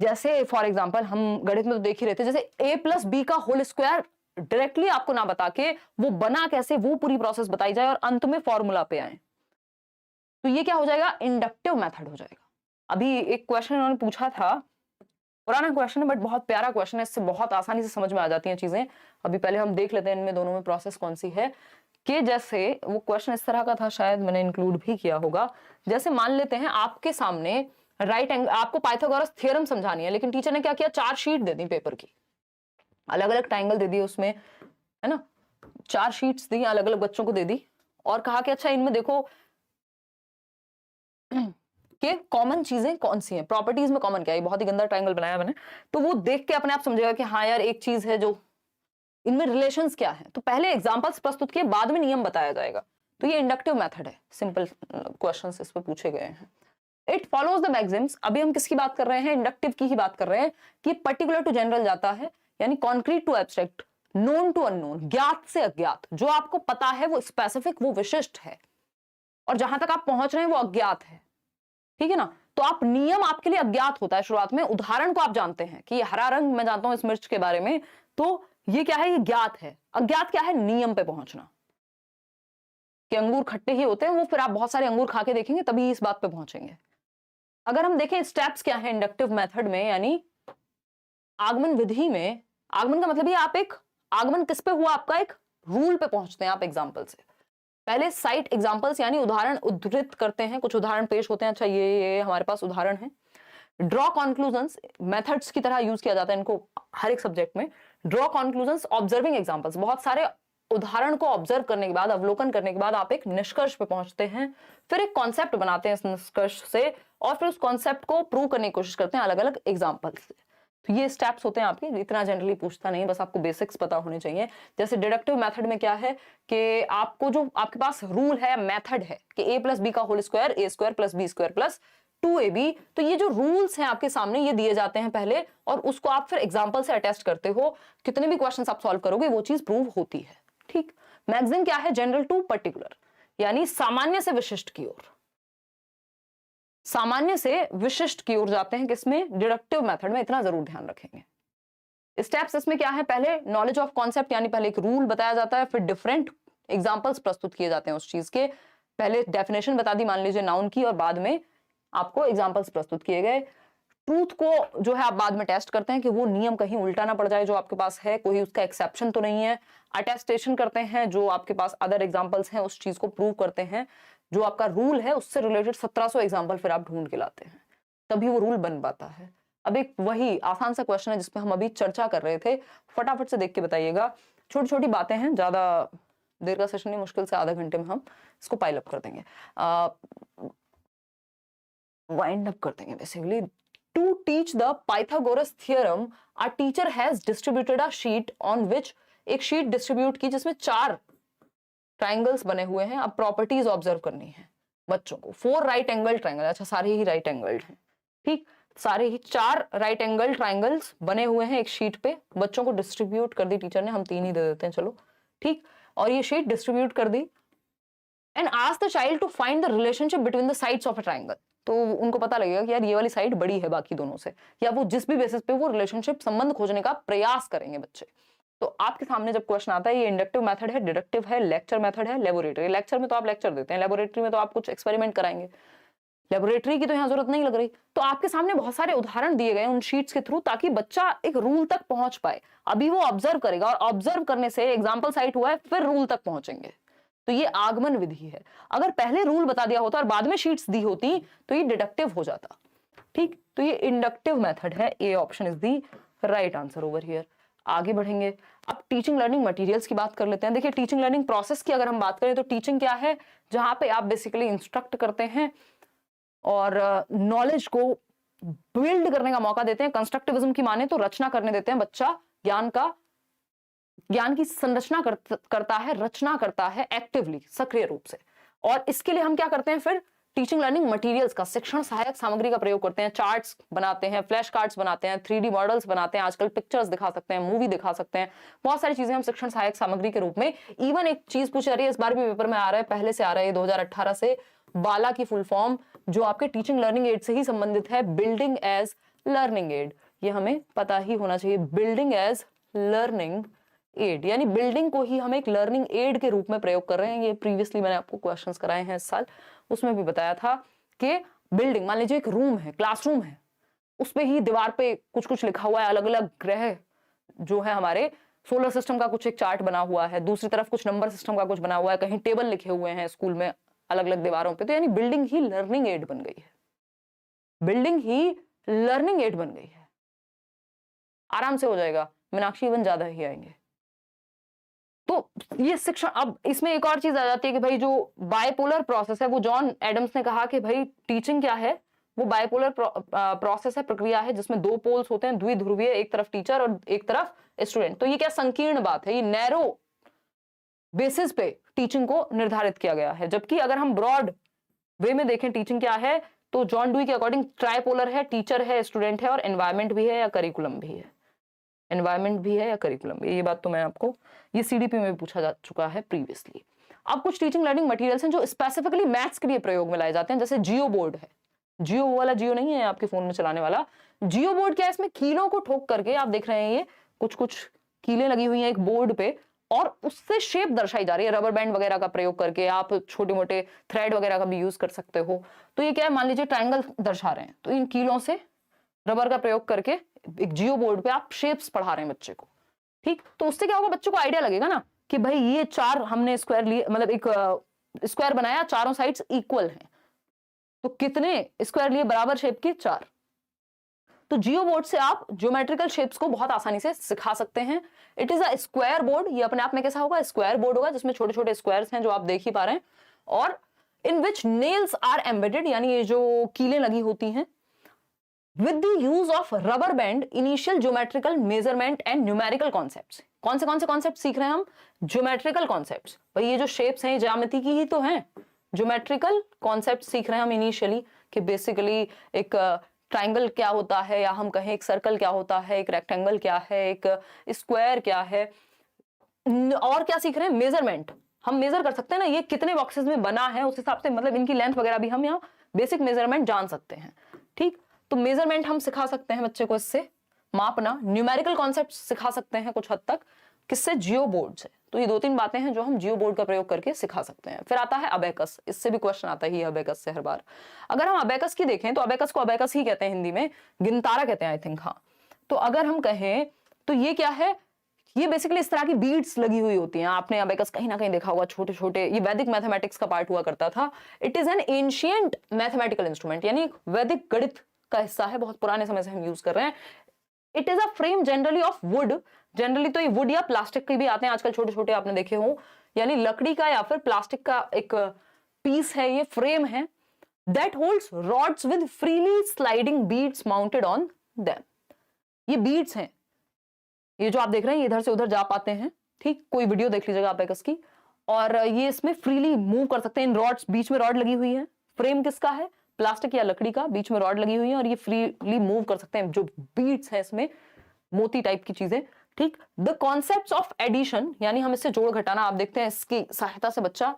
जैसे फॉर एग्जाम्पल हम गणित में तो देख ही रहे थे, जैसे a प्लस बी का होल स्क्वायर डायरेक्टली आपको ना बता के वो बना कैसे वो पूरी प्रोसेस बताई जाए और अंत में फॉर्मूला पे आए, तो ये क्या हो जाएगा, इंडक्टिव मेथड हो जाएगा। अभी एक क्वेश्चन उन्होंने पूछा था, पुराना क्वेश्चन है बट बहुत प्यारा क्वेश्चन है, इससे बहुत आसानी से समझ में आ जाती हैं चीजें। अभी पहले हम देख लेते हैं इनमें दोनों में प्रोसेस कौन सी है। कि जैसे वो क्वेश्चन इस तरह का था, शायद मैंने इंक्लूड भी किया होगा। जैसे मान लेते हैं आपके सामने राइट एंगल, आपको पाइथागोरस थ्योरम समझानी है, लेकिन टीचर ने क्या किया, 4 शीट दे दी पेपर की, अलग अलग ट्रायंगल दे दिए उसमें, है ना, 4 शीट्स दी, अलग अलग बच्चों को दे दी और कहा कि अच्छा इनमें देखो कि कॉमन चीजें कौन सी हैं, प्रॉपर्टीज में कॉमन क्या है। बहुत ही गंदा ट्रायंगल बनाया मैंने, तो वो देख के अपने आप समझेगा कि हाँ यार एक चीज है जो इनमें रिलेशंस क्या है। तो पहले एग्जांपल्स प्रस्तुत किए, बाद में नियम बताया जाएगा। तो ये इंडक्टिव मेथड है, सिंपल क्वेश्चंस इस पे पूछे गए हैं। इट फॉलोज द मैक्सिम्स, अभी हम किसकी बात कर रहे हैं, इंडक्टिव की ही बात कर रहे हैं, कि पर्टिकुलर टू जनरल जाता है, यानी concrete to abstract, known to unknown, ज्ञात से अज्ञात। जो आपको पता है वो स्पेसिफिक, वो विशिष्ट है, और जहां तक आप पहुंच रहे हैं वो अज्ञात है, ठीक है ना। तो आप नियम आपके लिए अज्ञात होता है शुरुआत में, उदाहरण को आप जानते हैं कि हरा रंग मैं जानता हूं इस मिर्च के बारे में, तो ये क्या है, ये ज्ञात है। अज्ञात क्या है, नियम पे पहुंचना, कि अंगूर खट्टे ही होते हैं, वो फिर आप बहुत सारे अंगूर खा के देखेंगे तभी इस बात पे पहुंचेंगे। अगर हम देखें स्टेप्स क्या है इंडक्टिव मेथड में, यानी आगमन विधि में, आगमन का मतलब ये आप एक आगमन किस पे हुआ, आपका एक रूल पे पहुंचते हैं आप एग्जाम्पल से। पहले साइट एग्जाम्पल्स यानी उदाहरण उद्धृत करते हैं, कुछ उदाहरण पेश होते हैं, अच्छा ये हमारे पास उदाहरण है। ड्रॉ कॉन्क्लूजन्स, मेथड्स की तरह यूज किया जाता है इनको हर एक सब्जेक्ट में। ड्रॉ कॉन्क्लूजन्स, ऑब्जर्विंग एग्जाम्पल्स, बहुत सारे उदाहरण को ऑब्जर्व करने के बाद, अवलोकन करने के बाद आप एक निष्कर्ष पे पहुंचते हैं, फिर एक कॉन्सेप्ट बनाते हैं इस निष्कर्ष से, और फिर उस कॉन्सेप्ट को प्रूव करने की कोशिश करते हैं अलग अलग एग्जाम्पल से। तो ये स्टेप्स होते हैं आपके, इतना जनरली पूछता नहीं, बस आपको बेसिक्स पता होने चाहिए। जैसे डिडक्टिव मेथड में क्या है कि आपको जो आपके पास रूल है, मेथड है कि a प्लस बी का whole square, a square plus B square plus 2ab, तो ये जो रूल्स हैं आपके सामने ये दिए जाते हैं पहले, और उसको आप फिर एग्जाम्पल से अटेस्ट करते हो। कितने भी क्वेश्चन आप सॉल्व करोगे वो चीज प्रूव होती है, ठीक। मैक्सिम क्या है, जनरल टू पर्टिकुलर, यानी सामान्य से विशिष्ट की ओर, सामान्य से विशिष्ट की ओर जाते हैं किसमें, डिडक्टिव मेथड में, इतना जरूर ध्यान रखेंगे। स्टेप्स इसमें क्या है, पहले नॉलेज ऑफ कॉन्सेप्ट, यानी पहले एक रूल बताया जाता है, फिर डिफरेंट एग्जांपल्स प्रस्तुत किए जाते हैं उस चीज के। पहले डेफिनेशन बता दी मान लीजिए नाउन की, और बाद में आपको एग्जांपल्स प्रस्तुत किए गए। ट्रूथ को जो है आप बाद में टेस्ट करते हैं कि वो नियम कहीं उल्टा ना पड़ जाए जो आपके पास है, कोई उसका एक्सेप्शन तो नहीं है। अटेस्टेशन करते हैं, जो आपके पास अदर एग्जांपल्स हैं उस चीज को प्रूव करते हैं, जो आपका रूल है उससे रिलेटेड 1700 एग्जांपल फिर आप ढूंढ के लाते हैं, तभी वो रूल बन पाता है। अब एक वही आसान सा क्वेश्चन है जिसपे हम अभी चर्चा कर रहे थे, फटाफट से देख के बताइएगा। छोटी छोटी बातें हैं, ज्यादा देर का सेशन नहीं, मुश्किल से आधा घंटे में हम इसको पाइल अप कर देंगे, वाइंड अप कर देंगे basically. To teach the Pythagoras theorem, our teacher has distributed a sheet on which, एक शीट डिस्ट्रीब्यूट की जिसमें 4 ट्राइंगल्स बने हुए हैं। अब प्रॉपर्टीज ऑब्जर्व करनी है बच्चों को। 4 राइट एंगल ट्राइंगल, अच्छा सारे ही राइट एंगल्ड हैं, ठीक, सारे ही 4 राइट एंगल ट्राइंगल्स बने हुए हैं एक शीट पे, बच्चों को डिस्ट्रीब्यूट कर दी टीचर ने, हम 3 ही दे देते हैं चलो, ठीक। और ये शीट डिस्ट्रीब्यूट कर दी, and ask the child to find the relationship between the sides of a triangle. तो उनको पता लगेगा कि यार ये वाली साइड बड़ी है बाकी दोनों से, या वो जिस भी बेसिस पे वो रिलेशनशिप संबंध खोजने का प्रयास करेंगे बच्चे। तो आपके सामने जब क्वेश्चन आता है, ये इंडक्टिव मेथड है, डिडक्टिव है, लेक्चर मेथड है, लेबोरेटरी। लेक्चर में तो आप लेक्चर देते हैं, लेबोरेटरी में तो आप कुछ एक्सपेरिमेंट कराएंगे, लेबोरेटरी की तो यहाँ जरूरत नहीं लग रही। तो आपके सामने बहुत सारे उदाहरण दिए गए उन शीट्स के थ्रू, ताकि बच्चा एक रूल तक पहुंच पाए। अभी वो ऑब्जर्व करेगा, और ऑब्जर्व करने से एग्जाम्पल साइट हुआ है, फिर रूल तक पहुंचेंगे। तो ये आगमन विधि है। अगर पहले रूल बता दिया होता और बाद में शीट्स दी होती तो ये डिडक्टिव हो जाता, ठीक। तो ये इंडक्टिव मेथड है, A option is the right answer over here. आगे बढ़ेंगे, अब टीचिंग लर्निंग मटेरियल्स की बात कर लेते हैं। देखिए टीचिंग लर्निंग प्रोसेस की अगर हम बात करें तो टीचिंग क्या है, जहां पे आप बेसिकली इंस्ट्रक्ट करते हैं और नॉलेज को बिल्ड करने का मौका देते हैं। कंस्ट्रक्टिविज्म की माने तो रचना करने देते हैं, बच्चा ज्ञान की संरचना करता है, रचना करता है एक्टिवली, सक्रिय रूप से। और इसके लिए हम क्या करते हैं, फिर टीचिंग लर्निंग मटेरियल्स का, शिक्षण सहायक सामग्री का प्रयोग करते हैं, चार्ट्स बनाते हैं, फ्लैश कार्ड्स बनाते हैं, 3D मॉडल्स बनाते हैं, आजकल पिक्चर्स दिखा सकते हैं, मूवी दिखा सकते हैं, बहुत सारी चीजें हम शिक्षण सहायक सामग्री के रूप में। इवन एक चीज पूछी जा रही है, इस बार भी पेपर में आ रहा है, पहले से आ रहा है 2018 से, बाला की फुल फॉर्म जो आपके टीचिंग लर्निंग एड से ही संबंधित है, बिल्डिंग एज लर्निंग एड, ये हमें पता ही होना चाहिए। बिल्डिंग एज लर्निंग एड यानी बिल्डिंग को ही हम एक लर्निंग एड के रूप में प्रयोग कर रहे हैं। ये प्रीवियसली मैंने आपको क्वेश्चंस कराए हैं इस साल, उसमें भी बताया था कि बिल्डिंग, मान लीजिए एक रूम है, क्लासरूम है, उस पे ही दीवार पे कुछ कुछ लिखा हुआ है, अलग अलग ग्रह जो है हमारे सोलर सिस्टम का कुछ एक चार्ट बना हुआ है, दूसरी तरफ कुछ नंबर सिस्टम का कुछ बना हुआ है, कहीं टेबल लिखे हुए हैं स्कूल में अलग अलग दीवारों पे, तो यानी बिल्डिंग ही लर्निंग एड बन गई है, बिल्डिंग ही लर्निंग एड बन गई है। आराम से हो जाएगा, मीनाक्षी इवन ज्यादा ही आएंगे। तो ये शिक्षण, अब इसमें एक और चीज आ जाती है कि भाई जो बायपोलर प्रोसेस है, वो जॉन एडम्स ने कहा कि भाई टीचिंग क्या है, वो बायपोलर प्रोसेस है, प्रक्रिया है जिसमें दो पोल्स होते हैं, द्विध्रुवीय, एक तरफ टीचर और एक तरफ स्टूडेंट। तो ये क्या संकीर्ण बात है, ये नैरो बेसिस पे टीचिंग को निर्धारित किया गया है। जबकि अगर हम ब्रॉड वे में देखें टीचिंग क्या है, तो जॉन डुई के अकॉर्डिंग ट्राइपोलर है, टीचर है, स्टूडेंट है और एनवायरमेंट भी है या करिकुलम भी है, एनवायरमेंट भी है या करिकुलम भी। ये बात तो मैं आपको, ये सीडीपी में भी पूछा जा चुका है प्रीवियसली। अब कुछ टीचिंग लर्निंग मटेरियल्स हैं जो स्पेसिफिकली मैथ्स के लिए प्रयोग में लाए जाते हैं, जैसे जियो बोर्ड है, जियो वाला जियो नहीं है आपके फोन में चलाने वाला, जियो बोर्ड क्या है, इसमें कीलों को ठोक करके आप देख रहे हैं ये कुछ कुछ कीलें लगी हुई हैं एक बोर्ड पे और उससे शेप दर्शाई जा रही है, रबर बैंड वगैरह का प्रयोग करके, आप छोटे मोटे थ्रेड वगैरह का भी यूज कर सकते हो। तो ये क्या है, मान लीजिए ट्रायंगल दर्शा रहे हैं, तो इन कीलों से रबर का प्रयोग करके एक जियो बोर्ड पे आप शेप्स पढ़ा रहे हैं बच्चे को, ठीक। तो उससे क्या होगा, बच्चों को आइडिया लगेगा ना कि भाई ये चार हमने स्क्वायर लिए, मतलब एक स्क्वायर बनाया, चारों साइड्स इक्वल हैं, तो कितने स्क्वायर लिए बराबर शेप के, 4। तो जियो बोर्ड से आप ज्योमेट्रिकल शेप्स को बहुत आसानी से सिखा सकते हैं। It is a square board, ये अपने आप में कैसा होगा, स्क्वायर बोर्ड होगा जिसमें छोटे छोटे स्क्वायर्स हैं जो आप देख ही पा रहे हैं, और इन विच नेल्स आर एम्बेडेड, यानी ये जो कीलें लगी होती हैं, with the use of rubber band, initial geometrical measurement and numerical concepts। कौन से कॉन्सेप्ट सीख रहे हैं हम, ज्योमेट्रिकल कॉन्सेप्ट्स। भाई ये जो शेप्स हैं ज्यामिति की ही तो हैं, ज्योमेट्रिकल कॉन्सेप्ट सीख रहे हैं हम इनिशियली, कि बेसिकली एक ट्राइंगल क्या होता है, या हम कहें एक सर्कल क्या होता है, एक रेक्टेंगल क्या है, एक स्क्वायर क्या है, और क्या सीख रहे हैं, मेजरमेंट। हम मेजर कर सकते हैं ना ये कितने बॉक्सेस में बना है, उस हिसाब से मतलब इनकी लेंथ वगैरह भी हम यहाँ बेसिक मेजरमेंट जान सकते हैं, ठीक। तो मेजरमेंट हम सिखा सकते हैं बच्चे को, इससे मापना, न्यूमेरिकल कॉन्सेप्ट सिखा सकते हैं कुछ हद तक, किससे, जियो बोर्ड से। तो ये 2-3 बातें हैं जो हम जियो बोर्ड का प्रयोग करके सिखा सकते हैं। फिर आता है अबेकस, इससे भी क्वेश्चन आता ही है अबेकस से हर बार। अगर हम अबेकस की देखें तो अबेकस को अबेकस ही कहते हैं, हिंदी में गिनतारा कहते हैं आई थिंक, हाँ। तो अगर हम कहें तो ये क्या है, ये बेसिकली इस तरह की बीड्स लगी हुई होती हैं, आपने अबेकस कहीं ना कहीं देखा होगा, छोटे छोटे, ये वैदिक मैथमेटिक्स का पार्ट हुआ करता था। It is N ancient mathematical instrument, यानी वैदिक गणित का हिस्सा है, बहुत पुराने समय से हम यूज कर रहे हैं। It is a frame generally of would, generally तो ये वुड या प्लास्टिक के भी आते हैं आजकल, छोटे छोटे आपने देखे हो, यानी लकड़ी का या फिर प्लास्टिक का एक पीस है, ये फ्रेम है, that holds rods with freely sliding beads mounted on them. ये बीड्स हैं, ये जो आप देख रहे हैं, ये इधर से उधर जा पाते हैं, ठीक। कोई वीडियो देख लीजिएगा आप इसकी, और ये इसमें फ्रीली मूव कर सकते हैं। इन रॉड्स, बीच में रॉड लगी हुई है, फ्रेम किसका है, प्लास्टिक या लकड़ी का, बीच में रॉड लगी हुई है, और ये फ्रीली मूव कर सकते हैं। जो बीड्स है इसमें मोती टाइप की चीजें, ठीक। द कॉन्सेप्ट्स ऑफ एडिशन, यानी हम इससे जोड़ घटाना, आप देखते हैं इसकी सहायता से बच्चा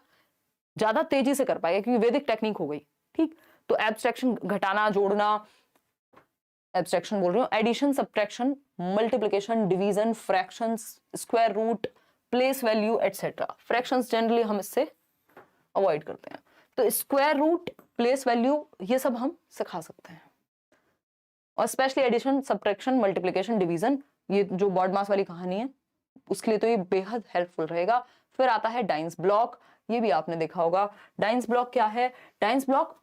ज्यादा तेजी से कर पाएगा क्योंकि वैदिक टेक्निक हो गई, ठीक। तो एब्स्ट्रैक्शन, घटाना, जोड़ना, एब्स्ट्रैक्शन बोल रही हूँ, addition, subtraction, multiplication, division, fractions, square root, place value etcetera. Fractions generally हम इससे अवॉइड करते हैं, तो स्क्वायर रूट, प्लेस वैल्यू, ये सब हम सिखा सकते हैं। और specially addition, subtraction, multiplication, division, ये जो बॉड मास वाली कहानी है उसके लिए तो ये बेहद हेल्पफुल रहेगा। फिर आता है डाइंस ब्लॉक, ये भी आपने देखा होगा। डाइंस ब्लॉक क्या है, dice block,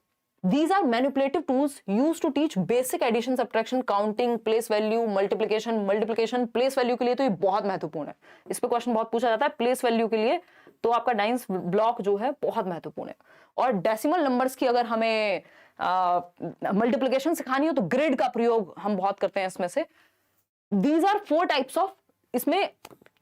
these are manipulative tools used to teach basic addition, subtraction, counting, place value, multiplication, place value के लिए तो ये बहुत महत्वपूर्ण है, इस पे क्वेश्चन बहुत पूछा जाता है। प्लेस वैल्यू के लिए तो आपका डाइंस ब्लॉक जो है बहुत महत्वपूर्ण है। और डेसिमल नंबर्स की अगर हमें मल्टीप्लिकेशन सिखानी हो तो ग्रिड का प्रयोग हम बहुत करते हैं इसमें से। These are 4 types of, इसमें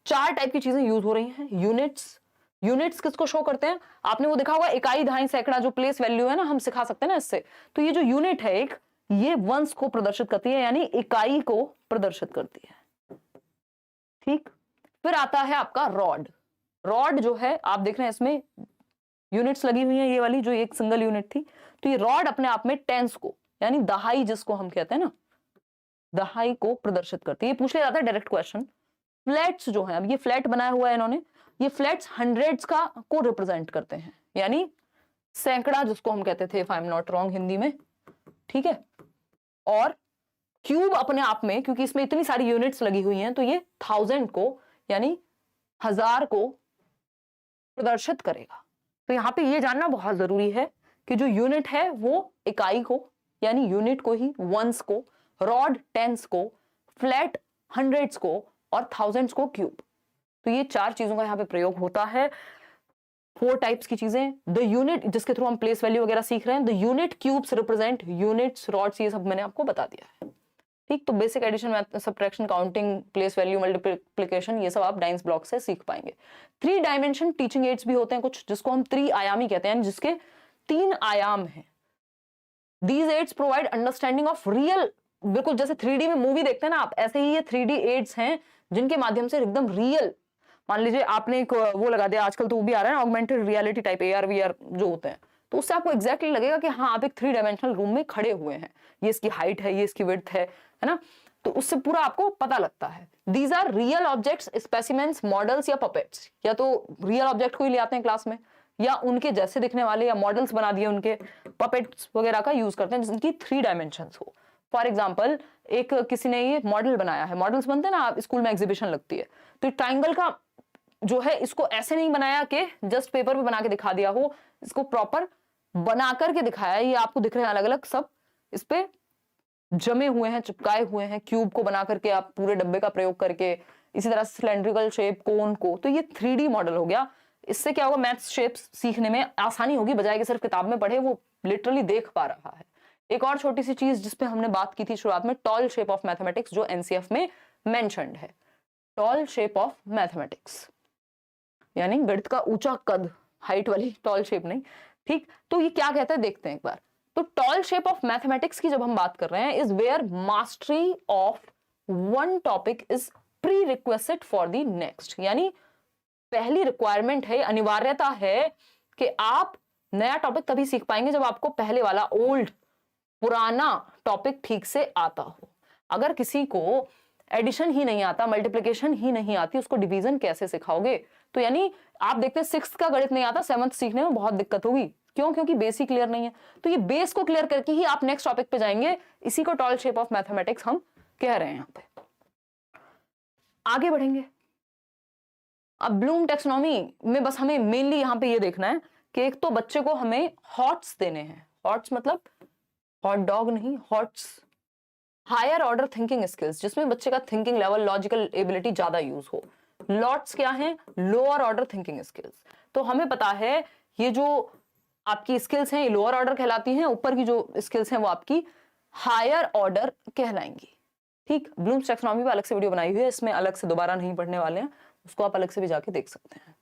4 टाइप की चीजें यूज हो रही हैं, यूनिट्स, यूनिट्स किसको शो करते हैं? आपने वो देखा होगा इकाई, दहाई, सैकड़ा, जो प्लेस वैल्यू है ना, हम सिखा सकते हैं ना इससे। तो ये जो यूनिट है एक, ये वंस को प्रदर्शित करती है, यानी इकाई को प्रदर्शित करती है। ठीक, फिर आता है आपका रॉड। रॉड जो है आप देख रहे हैं इसमें यूनिट्स लगी हुई है, ये वाली जो एक सिंगल यूनिट थी। तो ये रॉड अपने आप में टेंस को, यानी दहाई जिसको हम कहते हैं ना, दहाई को प्रदर्शित करती है। ये पूछ लिया जाता है डायरेक्ट क्वेश्चन। फ्लैट्स जो है, अब ये फ्लैट बनाया हुआ है इन्होंने, ये फ्लैट्स हंड्रेड्स का को रिप्रेजेंट करते हैं, यानी सैकड़ा जिसको हम कहते थे, if I am not wrong, Hindi में। ठीक है, और क्यूब अपने आप में, क्योंकि इसमें इतनी सारी यूनिट्स लगी हुई हैं, तो ये 1000 को, यानी 1000 को प्रदर्शित करेगा। तो यहां पे ये जानना बहुत जरूरी है कि जो यूनिट है वो इकाई को, यानी यूनिट को ही, वंस को, रॉड टेंस को, फ्लैट हंड्रेड्स को, और थाउजेंड्स को क्यूब। तो ये 4 चीजों का यहाँ पे प्रयोग होता है। 4 टाइप्स की चीजें। द यूनिट, जिसके थ्रू हम प्लेस वैल्यू वगैरह सीख रहे हैं, the unit cubes represent units, rods, ये सब मैंने आपको बता दिया है। ठीक, तो basic addition, subtraction, counting, place value, multiplication, ये सब आप डाइंस ब्लॉक से सीख पाएंगे। 3 डायमेंशन टीचिंग एड्स भी होते हैं कुछ, जिसको हम त्रिआयामी कहते हैं, जिसके 3 आयाम हैं। These aids provide understanding of real, बिल्कुल जैसे 3D में मूवी देखते हैं ना आप, ऐसे ही ये 3D एड्स हैं जिनके माध्यम से एकदम रियल, मान लीजिए आपने एक वो लगा दिया, आजकल तो वो भी आ रहा है augmented reality type, AR VR जो होते हैं, तो उससे आपको एग्जैक्टली लगेगा कि हाँ आप एक 3 डायमेंशनल रूम में खड़े हुए हैं, ये इसकी हाइट है, ये इसकी विड्थ है ना, तो उससे पूरा आपको पता लगता है। These are real objects, specimens, models या पपेट्स। या तो रियल ऑब्जेक्ट को ही ले आते हैं क्लास में, या उनके जैसे दिखने वाले, या मॉडल्स बना दिए उनके, पपेट्स वगैरह का यूज करते हैं जिनकी 3 डायमेंशंस हो। फॉर एग्जाम्पल, एक किसी ने ये मॉडल बनाया है, मॉडल्स बनते हैं ना, स्कूल में एग्जीबिशन लगती है, तो ट्राइंगल का जो है, इसको ऐसे नहीं बनाया कि जस्ट पेपर पे बना के दिखा दिया हो, इसको प्रॉपर बना करके दिखाया है। ये आपको दिख रहे हैं अलग अलग, सब इस पे जमे हुए हैं, चिपकाए हुए हैं, क्यूब को बना करके आप पूरे डब्बे का प्रयोग करके, इसी तरह सिलेंड्रिकल शेप, कोन को। तो ये 3D मॉडल हो गया। इससे क्या होगा, मैथ्स शेप्स सीखने में आसानी होगी, बजाय कि सिर्फ किताब में पढ़े, वो लिटरली देख पा रहा है। एक और छोटी सी चीज जिसपे हमने बात की थी शुरुआत में, टॉल शेप ऑफ मैथमेटिक्स, जो NCF में मेंशन्ड है। टॉल शेप ऑफ मैथमेटिक्स यानी गणित का ऊंचा कद, हाइट वाली टॉल शेप नहीं। ठीक, तो ये क्या कहता है देखते हैं एक बार। तो टॉल शेप ऑफ मैथमेटिक्स की जब हम बात कर रहे हैं, is where mastery of one topic is pre requested for the next, यानी पहली रिक्वायरमेंट है, अनिवार्यता है कि आप नया टॉपिक तभी सीख पाएंगे जब आपको पहले वाला ओल्ड, पुराना टॉपिक ठीक से आता हो। अगर किसी को एडिशन ही नहीं आता, मल्टीप्लिकेशन ही नहीं आती, उसको डिवीजन कैसे सिखाओगे? तो यानी आप देखते हैं 6th का गणित नहीं आता, 7th सीखने में बहुत दिक्कत होगी। क्यों? क्योंकि बेस ही क्लियर नहीं है। तो ये बेस को क्लियर करके ही आप नेक्स्ट टॉपिक पे जाएंगे। इसी को टॉल शेप ऑफ मैथमेटिक्स हम कह रहे हैं। यहां पे आगे बढ़ेंगे। अब ब्लूम टेक्सोनॉमी में बस हमें मेनली यहां पे ये देखना है कि एक तो बच्चे को हमें हॉट्स देने हैं। हॉट्स मतलब हॉट डॉग नहीं, HOTS, higher order thinking skills, जिसमें बच्चे का थिंकिंग लेवल, लॉजिकल एबिलिटी ज्यादा यूज हो। लॉट्स क्या है? Lower order thinking skills. तो हमें पता है ये जो आपकी स्किल्स हैं ये लोअर ऑर्डर कहलाती हैं, ऊपर की जो स्किल्स हैं वो आपकी हायर ऑर्डर कहलाएंगी। ठीक, ब्लूम्स टैक्सोनॉमी पे अलग से वीडियो बनाई हुई है, इसमें अलग से दोबारा नहीं पढ़ने वाले हैं, उसको आप अलग से भी जाके देख सकते हैं।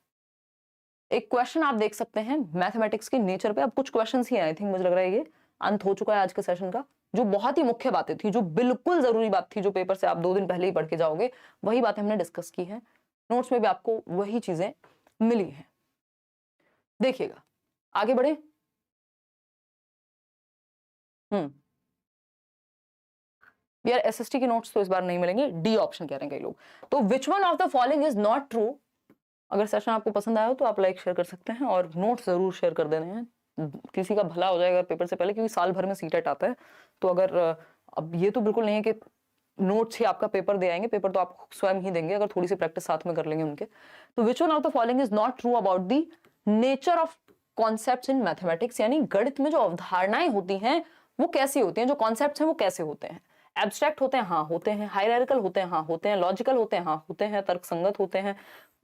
एक क्वेश्चन आप देख सकते हैं मैथमेटिक्स के नेचर पे। अब कुछ क्वेश्चंस ही आई थिंक, मुझे लग रहा है ये अंत हो चुका है आज के सेशन का। जो बहुत ही मुख्य बातें थी, जो बिल्कुल जरूरी बात थी, जो पेपर से आप 2 दिन पहले ही पढ़ के जाओगे, वही बातें हमने डिस्कस की हैं। नोट्स में भी आपको वही चीजें मिली हैं। देखिएगा, आगे बढ़े। यार SST के नोट्स तो इस बार नहीं मिलेंगे, डी ऑप्शन कह रहे हैं कई लोग। तो which one of the following is not true. अगर सेशन आपको पसंद आया हो तो आप लाइक शेयर कर सकते हैं, और नोट्स जरूर शेयर कर देने हैं, किसी का भला हो जाएगा पेपर से पहले, क्योंकि साल भर में सीटेट आता है। तो अगर अब ये तो बिल्कुल नहीं है कि नोट्स ही आपका पेपर दे आएंगे, पेपर तो आप स्वयं ही देंगे, अगर थोड़ी सी प्रैक्टिस साथ में कर लेंगे उनके। तो which one of the following is not true about the nature of concepts in mathematics, यानी गणित में जो अवधारणाएं होती हैं वो कैसी होती हैं, जो कॉन्सेप्ट्स हैं वो कैसे होते हैं। एब्स्ट्रैक्ट होते हैं? हाँ होते हैं। हायरार्किकल होते हैं? हाँ होते हैं। लॉजिकल होते हैं? हाँ होते हैं। तर्कसंगत होते हैं।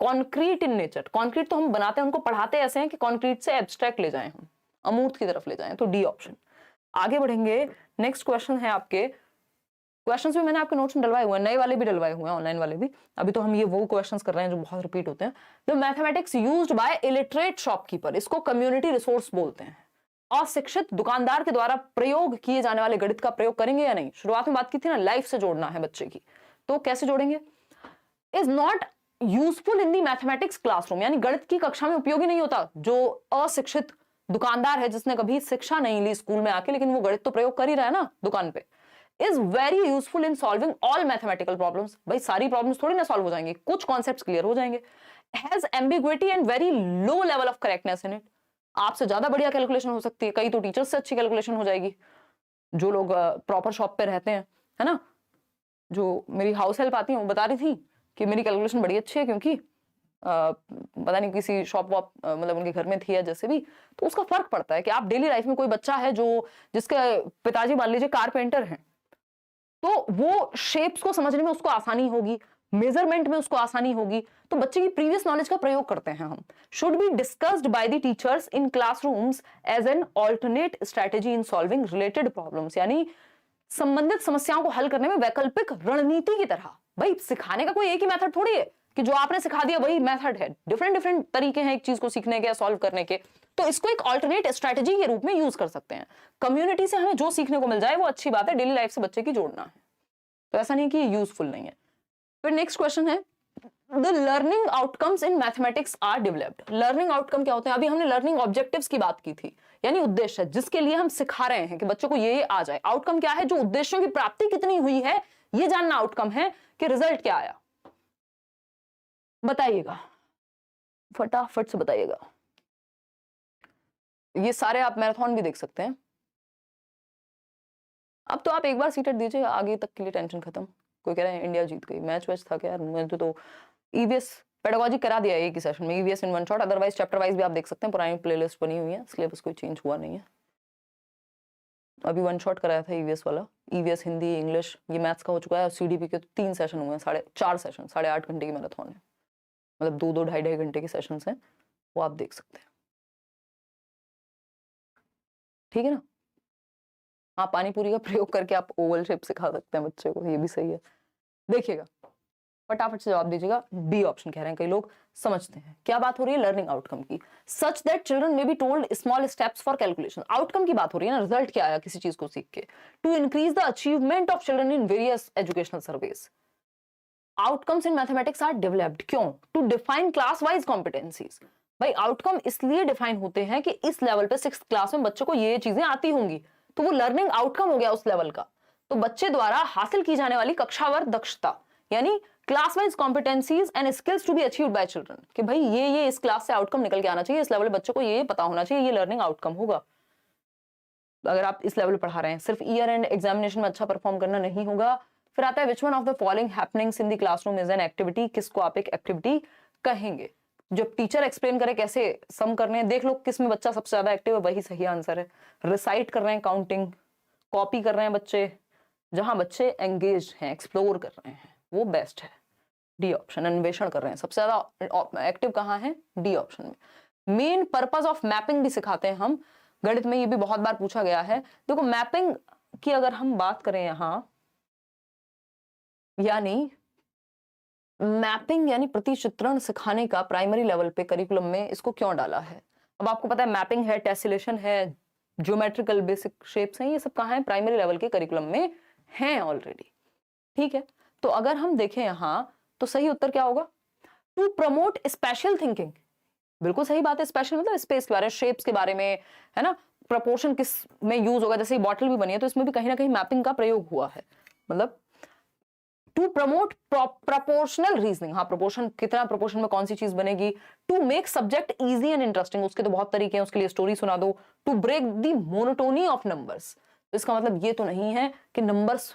कॉन्क्रीट इन नेचर, कॉन्क्रीट तो हम बनाते हैं, उनको पढ़ाते ऐसे हैं कि कॉन्क्रीट से एब्स्ट्रैक्ट ले जाएं, हम अमूर्त की तरफ ले जाएं, तो डी ऑप्शन। आगे बढ़ेंगे। नेक्स्ट क्वेश्चन है आपके क्वेश्चंस भी मैंने आपके नोट्स में डलवाए हुए हैं, नए वाले भी डलवाए हुए हैं, ऑनलाइन वाले भी। अभी तो हम ये वो क्वेश्चंस कर रहे हैं जो बहुत रिपीट होते हैं। The mathematics used by illiterate shopkeeper, इसको कम्युनिटी रिसोर्स बोलते हैं। अशिक्षित दुकानदार के द्वारा प्रयोग किए जाने वाले गणित का प्रयोग करेंगे या नहीं? शुरुआत में बात की थी ना, लाइफ से जोड़ना है बच्चे की, तो कैसे जोड़ेंगे? Is not useful in the mathematics classroom, यानी गणित की कक्षा में उपयोगी नहीं होता। जो अशिक्षित दुकानदार है, जिसने कभी शिक्षा नहीं ली स्कूल में आके, लेकिन वो गणित तो प्रयोग कर ही रहा है ना दुकान पे, is very useful in solving all mathematical problems. भाई सारी प्रॉब्लम्स थोड़ी ना सॉल्व हो जाएंगे, कुछ कॉन्सेप्ट्स क्लियर हो जाएंगे। Has ambiguity and very low level of correctness in it, आपसे ज्यादा बढ़िया कैलकुलेशन हो सकती है, कई तो टीचर्स से अच्छी कैलकुलेशन हो जाएगी, जो लोग प्रॉपर शॉप पे रहते हैं, है ना। जो मेरी हाउस हेल्प आती है वो बता रही थी कि मेरी कैलकुलेशन बड़ी अच्छी है, क्योंकि पता नहीं किसी शॉप वॉप मतलब उनके घर में थी या जैसे भी, तो उसका फर्क पड़ता है कि आप डेली लाइफ में, कोई बच्चा है जो जिसके पिताजी मान लीजिए कारपेंटर हैं, तो वो शेप्स को समझने में उसको आसानी होगी, मेजरमेंट में उसको आसानी होगी, तो बच्चे की प्रीवियस नॉलेज का प्रयोग करते हैं हम। Should be discussed by the teachers in classrooms as an alternate strategy in solving related problems, यानी संबंधित समस्याओं को हल करने में वैकल्पिक रणनीति की तरह। भाई सिखाने का कोई एक ही मेथड थोड़ी है कि जो आपने सिखा दिया वही मेथड है, डिफरेंट डिफरेंट तरीके हैं एक चीज को सीखने के या सॉल्व करने के, तो इसको एक ऑल्टरनेट स्ट्रेटेजी के रूप में यूज कर सकते हैं। कम्युनिटी से हमें जो सीखने को मिल जाए वो अच्छी बात है, डेली लाइफ से बच्चे की जोड़ना है, तो ऐसा नहीं कि ये यूजफुल नहीं है। फिर नेक्स्ट क्वेश्चन है, the learning outcomes in mathematics are developed. Learning outcome क्या होते हैं? अभी हमने लर्निंग ऑब्जेक्टिव्स की बात की थी, यानी उद्देश्य जिसके लिए हम सिखा रहे हैं कि बच्चों को ये आ जाए। आउटकम क्या है? जो उद्देश्यों की प्राप्ति कितनी हुई है ये जानना आउटकम है, कि रिजल्ट क्या आया। बताइएगा, फटाफट से बताइएगा। ये सारे आप मैराथन भी देख सकते हैं। अब तो आप एक बार सीटेट दीजिए, आगे तक के लिए टेंशन खत्म। कोई कह रहा है इंडिया जीत गई, मैच वैच था क्या यार? मुझे तो ईवीएस पेडागोजी करा दिया एक ही सेशन में, EVS in one shot. Otherwise chapter wise भी आप देख सकते हैं, पुरानी प्लेलिस्ट बनी हुई है, सिलेबस कोई चेंज हुआ नहीं है। अभी वन शॉट कराया था ईवीएस वाला, ईवीएस हिंदी इंग्लिश, ये मैथ्स का हो चुका है। और सीडीपी के तो 3 सेशन हुए हैं, 4.5 सेशन, 8.5 घंटे की मैराथन है, मतलब 2-2 ढाई घंटे के सेशंस हैं, वो आप देख सकते हैं। ठीक है ना। हाँ, पानी पूरी का प्रयोग करके आप ओवल शेप सिखा सकते हैं बच्चे को, ये भी सही है। देखिएगा, फटाफट से जवाब दीजिएगा। बी ऑप्शन कह रहे हैं कई लोग, समझते हैं क्या बात हो रही है लर्निंग आउटकम की। Such that children may be told small steps for calculation. Outcome की बात हो रही है ना, रिजल्ट क्या आया किसी चीज को सीख के। To increase the achievement of children in various educational surveys. Outcomes in mathematics are developed, क्यों? To define class wise competencies. भाई आउटकम इसलिए डिफाइन होते हैं कि इस लेवल पे 6th क्लास में बच्चों को ये चीजें आती होंगी, तो वो लर्निंग आउटकम हो गया उस लेवल का। तो बच्चे द्वारा हासिल की जाने वाली कक्षावर दक्षता, यानी class wise competencies and skills to be achieved by children, कि भाई ये इस क्लास से आउटकम निकल के आना चाहिए, इस लेवल पे बच्चों को ये पता होना चाहिए, ये लर्निंग आउटकम होगा। अगर आप इस लेवल पे पढ़ा रहे हैं, सिर्फ ईयर एंड एग्जामिनेशन में अच्छा परफॉर्म करना नहीं होगा। फिर आता है which one of the following happenings in the classroom is an activity. किसको आप एक एक्टिविटी कहेंगे? जब टीचर एक्सप्लेन करे कैसे सम करने हैं, देख लो किस में बच्चा सबसे ज्यादा एक्टिव है, वही सही आंसर है। रिसाइट कर रहे हैं काउंटिंग, कॉपी कर रहे हैं बच्चे, जहां बच्चे एंगेज हैं, एक्सप्लोर कर रहे हैं, वो बेस्ट है। डी ऑप्शन, अन्वेषण कर रहे हैं, सबसे ज्यादा एक्टिव कहाँ है? डी ऑप्शन में। मेन पर्पस ऑफ मैपिंग भी सिखाते हैं हम गणित में, ये भी बहुत बार पूछा गया है। देखो मैपिंग की अगर हम बात करें यहां, यानी मैपिंग यानी प्रतिचित्रण सिखाने का प्राइमरी लेवल पे करिकुलम में इसको क्यों डाला है? अब आपको पता है मैपिंग है, टेसिलेशन है, ज्योमेट्रिकल बेसिक शेप्स हैं, ये सब कहाँ है? प्राइमरी लेवल के करिकुलम में हैं ऑलरेडी। ठीक है, तो अगर हम देखें यहां तो सही उत्तर क्या होगा? To promote spatial thinking. बिल्कुल सही बात है, स्पेशल मतलब स्पेस के बारे में, शेप्स के बारे में, है ना। प्रपोर्शन किस में यूज होगा, जैसे बॉटल भी बनी है तो इसमें भी कहीं ना कहीं मैपिंग का प्रयोग हुआ है। मतलब टू प्रमोट प्रपोर्शनल रीजनिंग, हाँ प्रपोर्शन, कितना प्रपोर्शन में कौन सी चीज बनेगी। To make subject easy and interesting, उसके तो बहुत तरीके हैं, उसके लिए स्टोरी सुना दो। To break the monotony of numbers, इसका मतलब ये तो नहीं है कि नंबर्स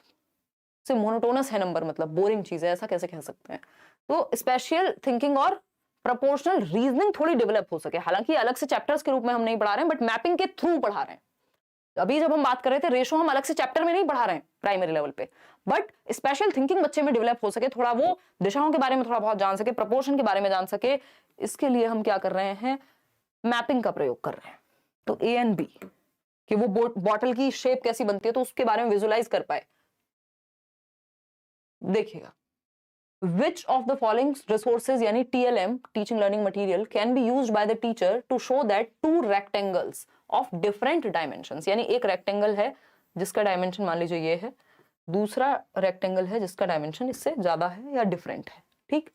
से मोनोटोनस है नंबर, मतलब बोरिंग चीज है, ऐसा कैसे कह सकते हैं। तो स्पेशल थिंकिंग और प्रपोर्शनल रीजनिंग थोड़ी डेवलप हो सके, हालांकि अलग से चैप्टर्स के रूप में हम नहीं पढ़ा रहे हैं, बट मैपिंग के थ्रू पढ़ा रहे हैं। अभी जब हम बात कर रहे थे रेशो, हम अलग से चैप्टर में नहीं पढ़ा रहे हैं प्राइमरी लेवल पे, बट स्पेशल थिंकिंग बच्चे में डेवलप हो सके, थोड़ा वो दिशाओं के बारे में थोड़ा बहुत जान सके, प्रपोर्शन के बारे में जान सके, इसके लिए हम क्या कर रहे हैं? मैपिंग का प्रयोग कर रहे हैं। तो ए एंड बी, कि वो बॉटल की शेप कैसी बनती है तो उसके बारे में विजुलाइज कर पाए, देखिएगा, which of the following resources यानी TLM teaching learning material can be used by the teacher to show that two rectangles of different dimensions, यानी एक रेक्टेंगल है जिसका डायमेंशन मान लीजिए ये है, दूसरा रेक्टेंगल है जिसका डायमेंशन इससे ज्यादा है या डिफरेंट है, ठीक,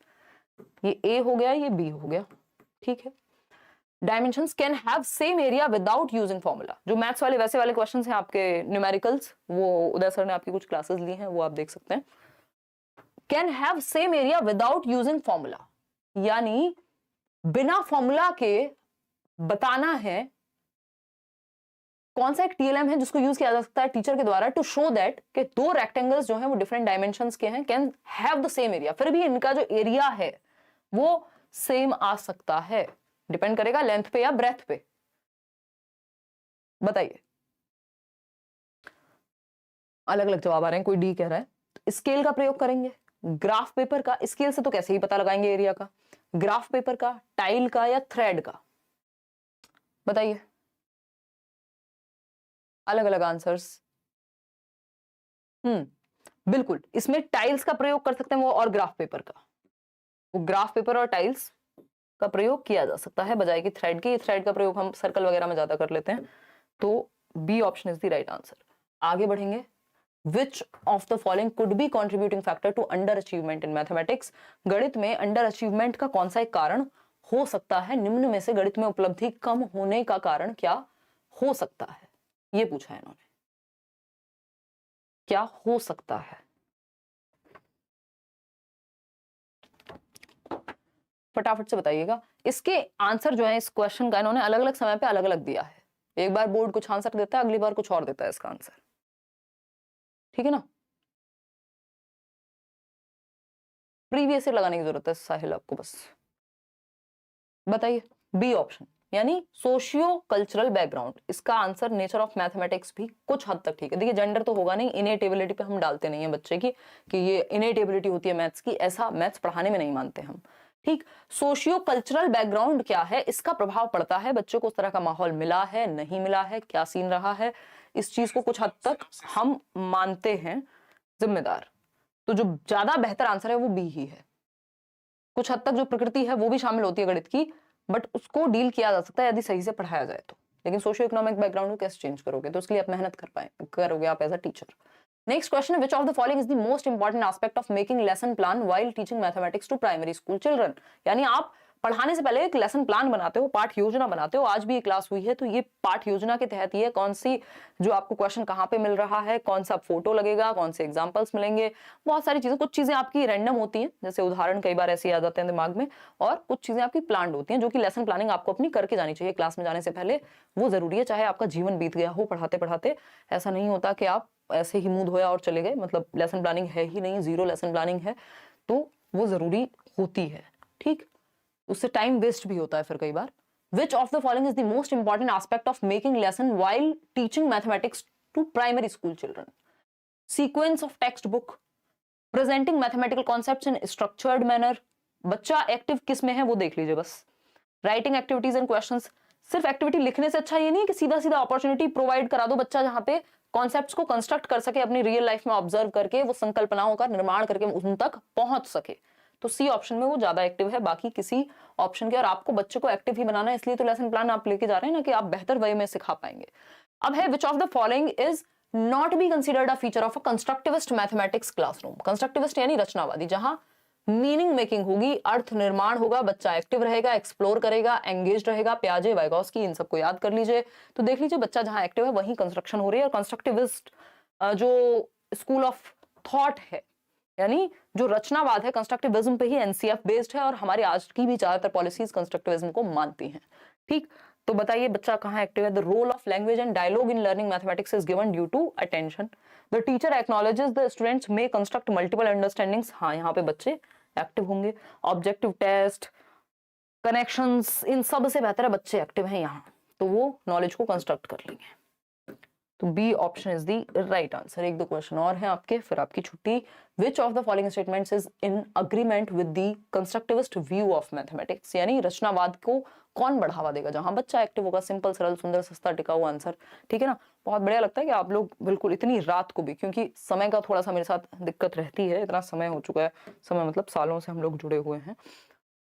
ये A हो गया, ये B हो गया, ठीक है। Dimensions can have same area without using formula, जो मैथ्स वाले वैसे वाले क्वेश्चंस हैं आपके न्यूमेरिकल्स, वो उदय सर ने आपकी कुछ क्लासेस ली हैं, वो आप देख सकते हैं। Can have same area without using formula, यानी बिना फॉर्मूला के बताना है कौन सा एक टीएलएम है जिसको यूज किया जा सकता है टीचर के द्वारा टू शो दैट कि दो रेक्टेंगल्स जो हैं वो डिफरेंट डायमेंशंस के हैं, can have the same area, फिर भी इनका जो एरिया है वो सेम आ सकता है, डिपेंड करेगा लेंथ पे या ब्रेथ पे। बताइए, अलग अलग जवाब आ रहे हैं, कोई डी कह रहा है स्केल का प्रयोग करेंगे, ग्राफ पेपर का, स्केल से तो कैसे ही पता लगाएंगे एरिया का, ग्राफ पेपर का, टाइल का या थ्रेड का, बताइए, अलग अलग आंसर्स। बिल्कुल, इसमें टाइल्स का प्रयोग कर सकते हैं वो, और ग्राफ पेपर का, वो ग्राफ पेपर और टाइल्स का प्रयोग किया जा सकता है बजाय कि थ्रेड के। थ्रेड का प्रयोग हम सर्कल वगैरह में ज्यादा कर लेते हैं, तो B option is the right answer. आगे बढ़ेंगे, which of the following could be contributing factor to under achievement in mathematics, गणित में अंडर अचीवमेंट का कौन सा एक कारण हो सकता है, निम्न में से गणित में उपलब्धि कम होने का कारण क्या हो सकता है, ये पूछा है इन्होंने, क्या हो सकता है। फटाफट से बताइएगा। इसके आंसर जो है इस क्वेश्चन का इन्होंने अलग अलग समय पे अलग अलग दिया है, एक बार बोर्ड कुछ आंसर देता है, अगली बार कुछ और देता है इसका आंसर, ठीक है ना। प्रीवियस ईयर लगाने की जरूरत है साहिल आपको बस। बताइए, बी ऑप्शन यानी सोशियो कल्चरल बैकग्राउंड, इसका आंसर नेचर ऑफ मैथमेटिक्स भी कुछ हद तक ठीक है। देखिए जेंडर तो होगा नहीं, इनेट एबिलिटी पे हम डालते नहीं है बच्चे की कि ये इनेट एबिलिटी होती है मैथ्स की, ऐसा मैथ्स पढ़ाने में नहीं मानते हम, ठीक। सोशियो कल्चरल बैकग्राउंड क्या है, इसका प्रभाव पड़ता है, बच्चे को उस तरह का माहौल मिला है नहीं मिला है, क्या सीन रहा है, इस चीज को कुछ हद तक हम मानते हैं जिम्मेदार। तो जो ज्यादा बेहतर आंसर है वो बी ही है। कुछ हद तक जो प्रकृति है वो भी शामिल होती है गणित की, बट उसको डील किया जा सकता है यदि सही से पढ़ाया जाए तो, लेकिन सोशियो इकोनॉमिक बैकग्राउंड को कैसे चेंज करोगे, तो उसके लिए आप मेहनत करोगे आप as a teacher. Next question है, which of the following is the most important aspect of making lesson plan while teaching mathematics to primary school children, यानी आप पढ़ाने से पहले एक लेसन प्लान बनाते हो, पाठ योजना बनाते हो, आज भी ये क्लास हुई है तो ये पाठ योजना के तहत ये कौन सी जो आपको क्वेश्चन कहाँ पे मिल रहा है, कौन सा फोटो लगेगा, कौन से एग्जांपल्स मिलेंगे, बहुत सारी चीजें, कुछ चीजें आपकी रैंडम होती हैं जैसे उदाहरण कई बार ऐसे आ जाते हैं दिमाग में, और कुछ चीजें आपकी प्लान्ड होती हैं जो कि लेसन प्लानिंग आपको अपनी करके जानी चाहिए क्लास में जाने से पहले, वो जरूरी है, चाहे आपका जीवन बीत गया हो पढ़ाते पढ़ाते। ऐसा नहीं होता कि आप ऐसे ही मूड होया और चले गए, मतलब लेसन प्लानिंग है ही नहीं, जीरो लेसन प्लानिंग है, तो वो जरूरी होती है, ठीक, उससे टाइम वेस्ट भी होता है फिर कई बार। Which of the following is the most important aspect of making lesson while teaching mathematics to primary school children, sequence of text book, presenting mathematical concepts in structured manner, बच्चा active किस में है वो देख लीजिए बस, राइटिंग एक्टिविटीज एंड क्वेश्चंस, सिर्फ activity लिखने से अच्छा ये नहीं कि सीधा सीधा अपॉर्चुनिटी प्रोवाइड करा दो, बच्चा जहां पे कॉन्सेप्ट्स को कंस्ट्रक्ट कर सके, अपनी रियल लाइफ में ऑब्जर्व करके वो संकल्पनाओं का निर्माण करके उन तक पहुंच सके, तो सी ऑप्शन में वो ज्यादा एक्टिव है बाकी किसी ऑप्शन के। और आपको बच्चे को एक्टिव ही बनाना है, इसलिए तो लेसन प्लान आप लेके जा रहे हैं ना कि आप बेहतर वे में सिखा पाएंगे। अब है which of the following is not be considered a feature of a constructivist mathematics classroom, constructivist यानी रचनावादी, जहां मीनिंग मेकिंग होगी, अर्थ निर्माण होगा, बच्चा एक्टिव रहेगा, एक्सप्लोर करेगा, एंगेज रहेगा, प्याजे वाइगोस्की इन सबको याद कर लीजिए, तो देख लीजिए बच्चा जहां एक्टिव है वहीं कंस्ट्रक्शन हो रही है। और कंस्ट्रक्टिविस्ट जो स्कूल ऑफ थॉट है यानी जो रचनावाद है कंस्ट्रक्टिविज्म पे ही एनसीएफ बेस्ड है, और हमारी आज की भी ज्यादातर पॉलिसीज कंस्ट्रक्टिविज्म को मानती हैं, ठीक। तो बताइए बच्चा कहाँ एक्टिव है। The role of language and dialogue in learning mathematics is given due to attention, the teacher acknowledges the students may construct multiple understandings, हाँ यहाँ पे बच्चे एक्टिव होंगे। ऑब्जेक्टिव टेस्ट, कनेक्शंस, इन सब से बेहतर है बच्चे एक्टिव हैं यहाँ, तो वो नॉलेज को कंस्ट्रक्ट कर लेंगे। तो B option is the right answer. एक दो क्वेश्चन और हैं आपके, फिर आपकी छुट्टी। Which of the following statements is in agreement with the constructivist view of mathematics, यानी रचनावाद को कौन बढ़ावा देगा, जहां बच्चा एक्टिव होगा। सिंपल, सरल, सुंदर, सस्ता, टिकाऊ आंसर, ठीक है ना। बहुत बढ़िया लगता है कि आप लोग बिल्कुल इतनी रात को भी, क्योंकि समय का थोड़ा सा मेरे साथ दिक्कत रहती है, इतना समय हो चुका है, समय मतलब सालों से हम लोग जुड़े हुए हैं,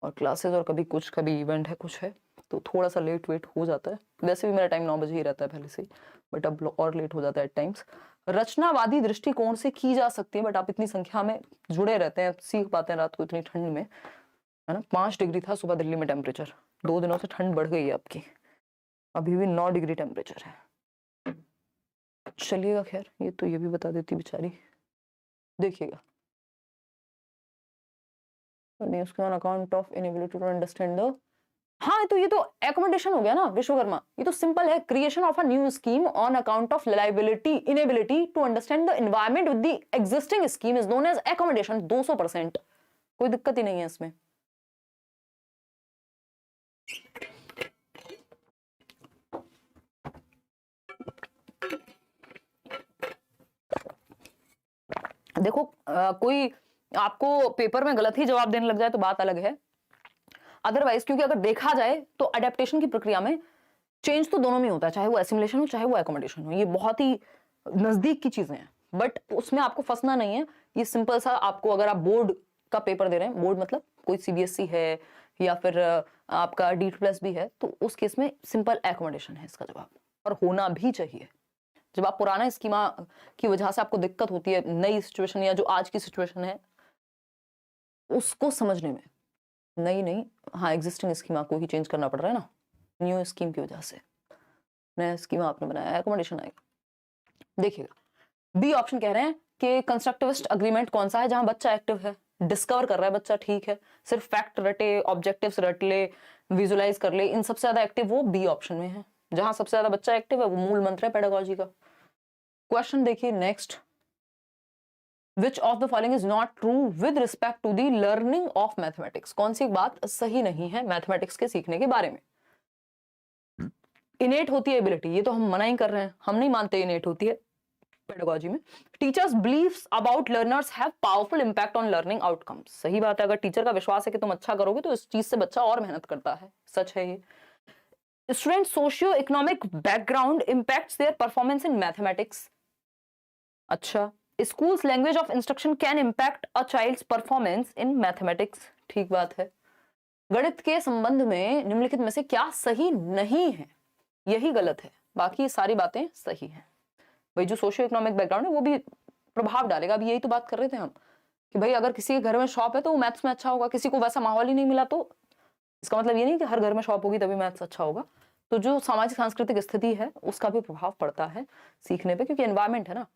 और क्लासेस और कभी कुछ, कभी इवेंट है, कुछ है, तो थोड़ा सा लेट वेट हो जाता है। वैसे भी मेरा टाइम 9 बजे ही रहता है पहले से, बट अब और लेट हो जाता है एट टाइम्स। रचनावादी दृष्टिकोण से की जा सकती है, बट आप इतनी संख्या में जुड़े रहते हैं, सीख पाते हैं रात को इतनी ठंड में, है ना। 5 डिग्री था सुबह दिल्ली में टेम्परेचर, 2 दिनों से ठंड बढ़ गई है आपकी, अभी भी 9 डिग्री टेम्परेचर है। चलिएगा, खैर ये भी बता देती बेचारी, देखिएगा। On account of inability to understand the, हाँ तो ये तो एकोमोडेशन हो गया ना विश्वकर्मा, ये तो सिंपल है। Creation of a new scheme on account of liability inability to understand the environment with the existing scheme is known as accommodation. 200%, कोई दिक्कत ही नहीं है इसमें। देखो कोई आपको पेपर में गलत ही जवाब देने लग जाए तो बात अलग है, अदरवाइज क्योंकि अगर देखा जाए तो अडेप्टेशन की प्रक्रिया में चेंज तो दोनों में होता है, चाहे वो एसिमुलेशन हो चाहे वो एकोमोडेशन हो, ये बहुत ही नजदीक की चीजें हैं, बट उसमें आपको फंसना नहीं है। ये सिंपल सा, आपको अगर आप बोर्ड का पेपर दे रहे हैं, बोर्ड मतलब कोई सीबीएसई है या फिर आपका D++ भी है, तो उस केस में सिंपल एकोमोडेशन है इसका जवाब, और होना भी चाहिए। जब आप पुराना स्कीमा की वजह से आपको दिक्कत होती है, नई सिचुएशन या जो आज की सिचुएशन है उसको समझने में, नहीं हाँ एग्जिस्टिंग स्कीमा को ही चेंज करना पड़ रहा है ना, न्यू स्कीम की वजह से नया स्कीमा आपने बनाया, एकोमोडेशन आएगा। देखिएगा बी ऑप्शन कह रहे हैं कि कंस्ट्रक्टिविस्ट अग्रीमेंट कौन सा है, जहां बच्चा एक्टिव है, डिस्कवर कर रहा है बच्चा, ठीक है, सिर्फ फैक्ट रटे, ऑब्जेक्टिव्स रट ले, विजुलाइज कर ले, इन सबसे ज्यादा एक्टिव वो बी ऑप्शन में है। जहां सबसे ज्यादा बच्चा एक्टिव है वो मूल मंत्र है पेडागोजी का। क्वेश्चन देखिए next, which of the following is not true with respect to the learning of mathematics. कौन सी बात सही नहीं है मैथमेटिक्स के सीखने के बारे में। इनेट होती है एबिलिटी, ये तो हम मना ही कर रहे हैं, हम नहीं मानते इनेट होती है पेडागोजी में। Teachers beliefs about learners have powerful impact on learning outcomes. सही बात है, अगर टीचर का विश्वास है कि तुम अच्छा करोगे तो इस चीज से बच्चा और मेहनत करता है, सच है ये। Student socio economic background impacts their performance in mathematics. अच्छा, schools language of instruction can impact a child's performance in mathematics. ठीक बात है। गणित के संबंध में निम्नलिखित में से क्या सही नहीं है, यही गलत है, बाकी सारी बातें सही हैं। भाई जो सोशियो इकोनॉमिक बैकग्राउंड है वो भी प्रभाव डालेगा। अभी यही तो बात कर रहे थे हम कि भाई अगर किसी के घर में शॉप है तो वो मैथ्स में अच्छा होगा, किसी को वैसा माहौल ही नहीं मिला तो इसका मतलब ये नहीं कि हर घर में शॉप होगी तभी मैथ्स अच्छा होगा। तो जो सामाजिक सांस्कृतिक स्थिति है उसका भी प्रभाव पड़ता है सीखने पे, क्योंकि एनवायरमेंट है ना।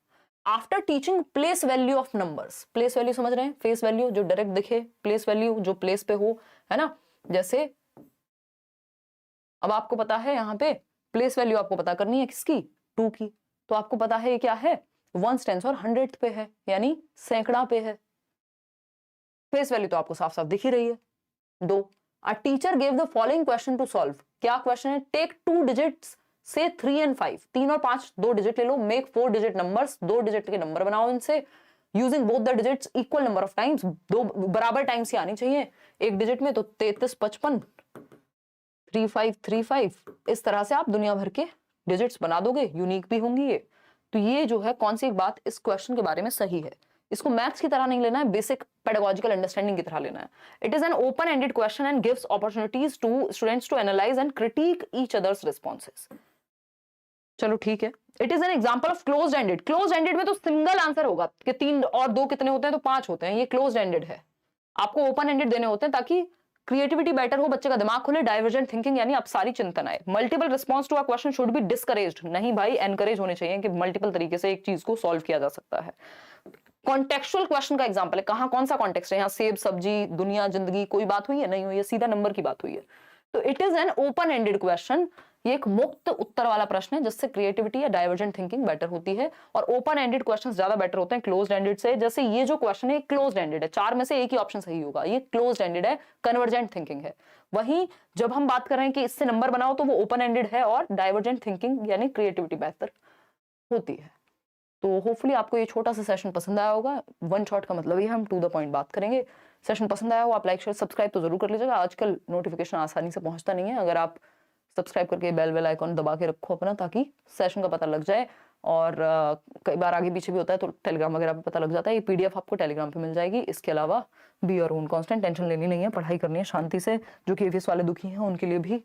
After teaching place value of numbers, place value समझ रहे हैं, फेस वैल्यू जो डायरेक्ट दिखे, प्लेस वैल्यू जो प्लेस पे हो, है ना। जैसे अब आपको पता है यहाँ पे प्लेस वैल्यू आपको पता करनी है किसकी, 2 की, तो आपको पता है ये क्या है, 1 टेंस और 100th पे है, यानी सैकड़ा पे है। फेस वैल्यू तो आपको साफ साफ दिख ही रही है 2। A teacher gave the following question to solve. क्या क्वेश्चन है, टेक 2 डिजिट्स से 3 and 5, 3 और 5 2 डिजिट ले लो, मेक 4 डिजिट नंबर्स, 2 डिजिट के नंबर बनाओ इनसे, using both the digits equal number of times, 2 बराबर टाइम्स ही आनी चाहिए एक डिजिट में, तो 33 55 35 35, इस तरह से आप दुनिया भर के डिजिट्स बना दोगे, यूनिक भी होंगी ये। तो ये जो है कौन सी एक बात इस क्वेश्चन के बारे में सही है, इसको मैथ्स की तरह नहीं लेना है, बेसिक पेडागोजिकल अंडरस्टैंडिंग की तरह लेना है। It is an open ended question and gives opportunities to students to analyse and critique each others responses. चलो ठीक है। It is an example of closed ended. Closed ended में तो सिंगल आंसर होगा कि 3 और 2 कितने होते हैं, तो 5 होते हैं, ये क्लोज्ड एंडेड है। आपको ओपन एंडेड देने होते हैं ताकि क्रिएटिविटी बेटर हो, बच्चे का दिमाग खुले, डाइवर्जेंट थिंकिंग यानी अब सारी चिंतन आए। Multiple response to a question should be discouraged, नहीं भाई एनकरेज होने चाहिए कि मल्टीपल तरीके से एक चीज को सॉल्व किया जा सकता है। कॉन्टेक्चुअल क्वेश्चन का एग्जांपल है, कहां कौन सा कॉन्टेक्स्ट है, यहाँ सेब सब्जी दुनिया जिंदगी कोई बात हुई है, नहीं हुई है, सीधा नंबर की बात हुई है। तो it is an open ended question, ये एक मुक्त उत्तर वाला प्रश्न है जिससे क्रिएटिविटी या डाइवर्जेंट थिंकिंग बेटर होती है, और ओपन एंडेड क्वेश्चंस ज्यादा बेटर होते हैं क्लोज्ड एंडेड से। जैसे ये जो क्वेश्चन है क्लोज्ड एंडेड है, 4 में से एक ही ऑप्शन सही होगा, ये क्लोज्ड एंडेड है, कन्वर्जेंट थिंकिंग है। वहीं जब हम बात कर रहे हैं कि इससे नंबर बनाओ तो वो ओपन एंडेड है और डाइवर्जेंट थिंकिंग यानी क्रिएटिविटी बेहतर। होती है। तो होपफुली आपको ये छोटा सा सेशन पसंद आया होगा। वन शॉट का मतलब ये हम टू द पॉइंट बात करेंगे। सेशन पसंद आया हो आप लाइक शेयर सब्सक्राइब तो जरूर कर लीजिएगा। आजकल नोटिफिकेशन आसानी से पहुंचता नहीं है, अगर आप सब्सक्राइब करके बेल आइकॉन दबा के रखो अपना, ताकि सेशन का पता लग जाए। और कई बार आगे पीछे भी होता है तो टेलीग्राम वगैरह पे पता लग जाता है। ये पीडीएफ आपको टेलीग्राम पे मिल जाएगी। इसके अलावा be your own constant, tension लेनी नहीं है, पढ़ाई करनी है शांति से। जो केवीएस वाले दुखी हैं उनके लिए भी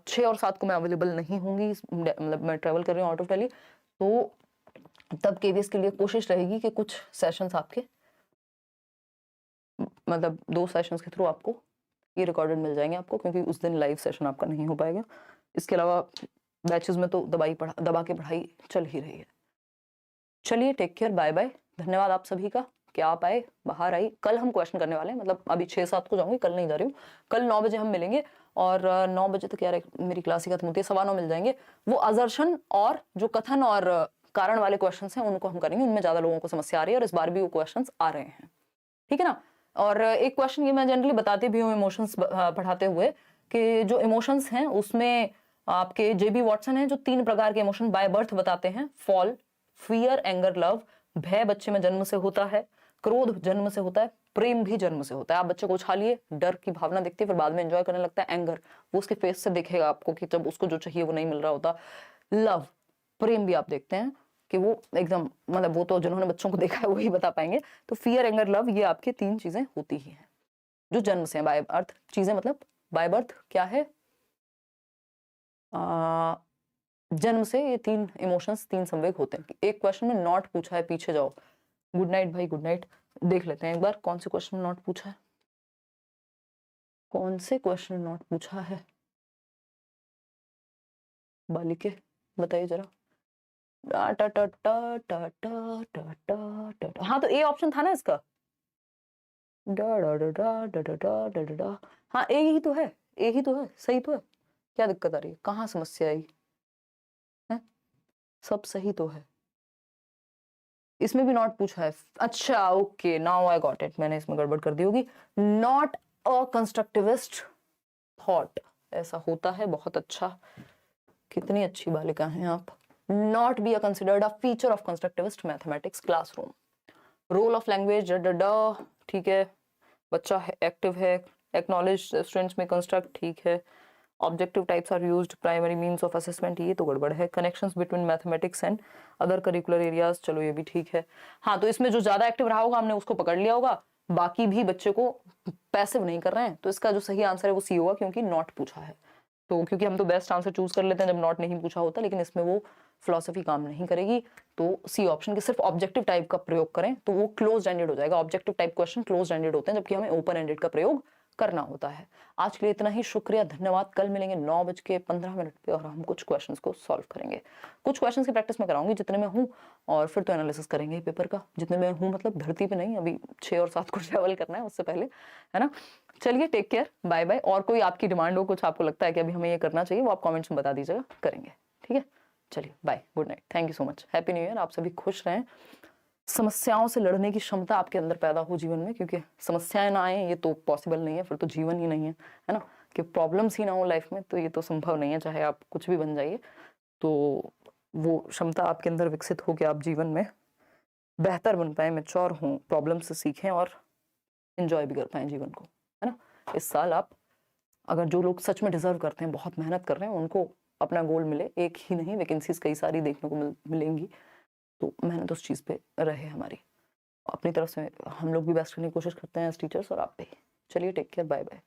6 और 7 को मैं अवेलेबल नहीं होंगी, मतलब मैं ट्रेवल कर रही हूँ आउट ऑफ दिल्ली, तो तब केवीएस के लिए कोशिश रहेगी कि कुछ सेशंस आपके, मतलब 2 सेशंस के थ्रू आपको ये रिकॉर्डेड मिल जाएंगे आपको, क्योंकि उस दिन लाइव सेशन आपका नहीं हो पाएगा। इसके अलावा बैचेस में तो दबा के पढ़ाई चल ही रही है। चलिए टेक केयर, बाय बाय, धन्यवाद आप सभी का कि आप आए, बाहर आई। कल हम क्वेश्चन करने वाले हैं, मतलब अभी 6-7 को जाऊंगी, कल नहीं जा रही हूँ। कल 9 बजे हम मिलेंगे और 9 बजे तक यार मेरी क्लास ही खत्म होती है, 9:15 मिल जाएंगे। वो अजर्शन और जो कथन और कारण वाले क्वेश्चन हैं उनको हम करेंगे। उनमें ज्यादा लोगों को समस्या आ रही है और इस बार भी वो क्वेश्चन आ रहे हैं, ठीक है ना। और एक क्वेश्चन ये मैं जनरली बताती भी हूँ इमोशंस पढ़ाते हुए, कि जो इमोशंस हैं उसमें आपके जेबी वॉटसन है जो 3 प्रकार के इमोशन बाय बर्थ बताते हैं। Fall, fear, anger, love. भय बच्चे में जन्म से होता है, क्रोध जन्म से होता है, प्रेम भी जन्म से होता है। आप बच्चे को उछालिए, डर की भावना दिखती है, फिर बाद में एंजॉय करने लगता है। एंगर, वो उसके फेस से दिखेगा आपको कि जब उसको जो चाहिए वो नहीं मिल रहा होता। लव, प्रेम भी आप देखते हैं कि वो एकदम, मतलब वो तो जिन्होंने बच्चों को देखा है वही बता पाएंगे। तो फियर, एंगर, लव, ये आपके 3 चीजें होती ही हैं जो जन्म से हैं, बाय बर्थ चीजें। मतलब बाय बर्थ क्या है, जन्म से ये 3 इमोशंस, 3 संवेग होते हैं। एक क्वेश्चन में नॉट पूछा है, पीछे जाओ। गुड नाइट भाई, गुड नाइट। देख लेते हैं एक बार कौन से क्वेश्चन में नॉट पूछा है, कौन से क्वेश्चन नॉट पूछा है बालिके, बताइए जरा। हाँ तो ए ऑप्शन था ना इसका। हाँ ए ही तो है, ए ही तो है, सही तो है। क्या दिक्कत आ रही है, कहाँ समस्या आई है? सब सही तो है। इसमें भी नॉट पूछा है। अच्छा okay, now I got it, मैंने इसमें गड़बड़ कर दी होगी। नॉट अ कंस्ट्रक्टिविस्ट थॉट, ऐसा होता है, बहुत अच्छा, कितनी अच्छी बालिका हैं आप। Not be considered a feature of constructivist mathematics classroom. Role of language, ठीक है, बच्चा एक्टिव है। एक्नॉलेज स्टूडेंट्स में कंस्ट्रक्ट, ठीक है। Objective types are used, primary means of assessment, ये तो गड़बड़ है। Connections between mathematics and other curricular areas, चलो ये भी ठीक है। हाँ तो इसमें जो ज्यादा एक्टिव रहा होगा हमने उसको पकड़ लिया होगा, बाकी भी बच्चे को पैसिव नहीं कर रहे हैं। तो इसका जो सही आंसर है वो सी होगा, क्योंकि नॉट पूछा है। तो क्योंकि हम तो बेस्ट आंसर चूज कर लेते हैं जब नॉट नहीं पूछा होता, लेकिन इसमें वो फिलॉसफी काम नहीं करेगी। तो सी ऑप्शन के सिर्फ ऑब्जेक्टिव टाइप का प्रयोग करें तो वो क्लोज एंडेड हो जाएगा। Objective type question close ended होते हैं, जबकि हमें ओपन एंडेड का प्रयोग करना होता है। आज के लिए इतना ही, शुक्रिया, धन्यवाद। कल मिलेंगे 9:15 पे और हम कुछ क्वेश्चंस को सॉल्व करेंगे। कुछ क्वेश्चंस की प्रैक्टिस मैं कराऊंगी जितने में हूँ, और फिर तो एनालिसिस करेंगे पेपर का जितने में हूँ, मतलब धरती पे नहीं, अभी 6 और 7 को ट्रेवल करना है उससे पहले, है ना। चलिए टेक केयर, बाय बाय। और कोई आपकी डिमांड हो, कुछ आपको लगता है कि अभी हमें ये करना चाहिए, वो आप कमेंट्स में बता दीजिएगा, करेंगे, ठीक है। चलिए bye, good night, thank you so much, happy new year. आप सभी खुश रहें, समस्याओं से लड़ने की क्षमता आपके अंदर पैदा हो जीवन में, क्योंकि समस्याएं ना आए ये तो पॉसिबल नहीं है, फिर तो जीवन ही नहीं है ना। कि प्रॉब्लम्स ही ना हो लाइफ में तो ये तो संभव नहीं है, चाहे आप कुछ भी बन जाइए। तो वो क्षमता आपके अंदर विकसित हो कि आप जीवन में बेहतर बन पाए, मैच्योर हों, प्रॉब्लम से सीखें और एंजॉय भी कर पाए जीवन को, है ना। इस साल आप, अगर जो लोग सच में डिजर्व करते हैं, बहुत मेहनत कर रहे हैं, उनको अपना गोल मिले, एक ही नहीं वैकेंसीज कई सारी देखने को मिलेंगी, तो मेहनत उस चीज़ पे रहे हमारी। अपनी तरफ से हम लोग भी बेस्ट करने की कोशिश करते हैं एज टीचर्स, और आप भी। चलिए टेक केयर, बाय बाय।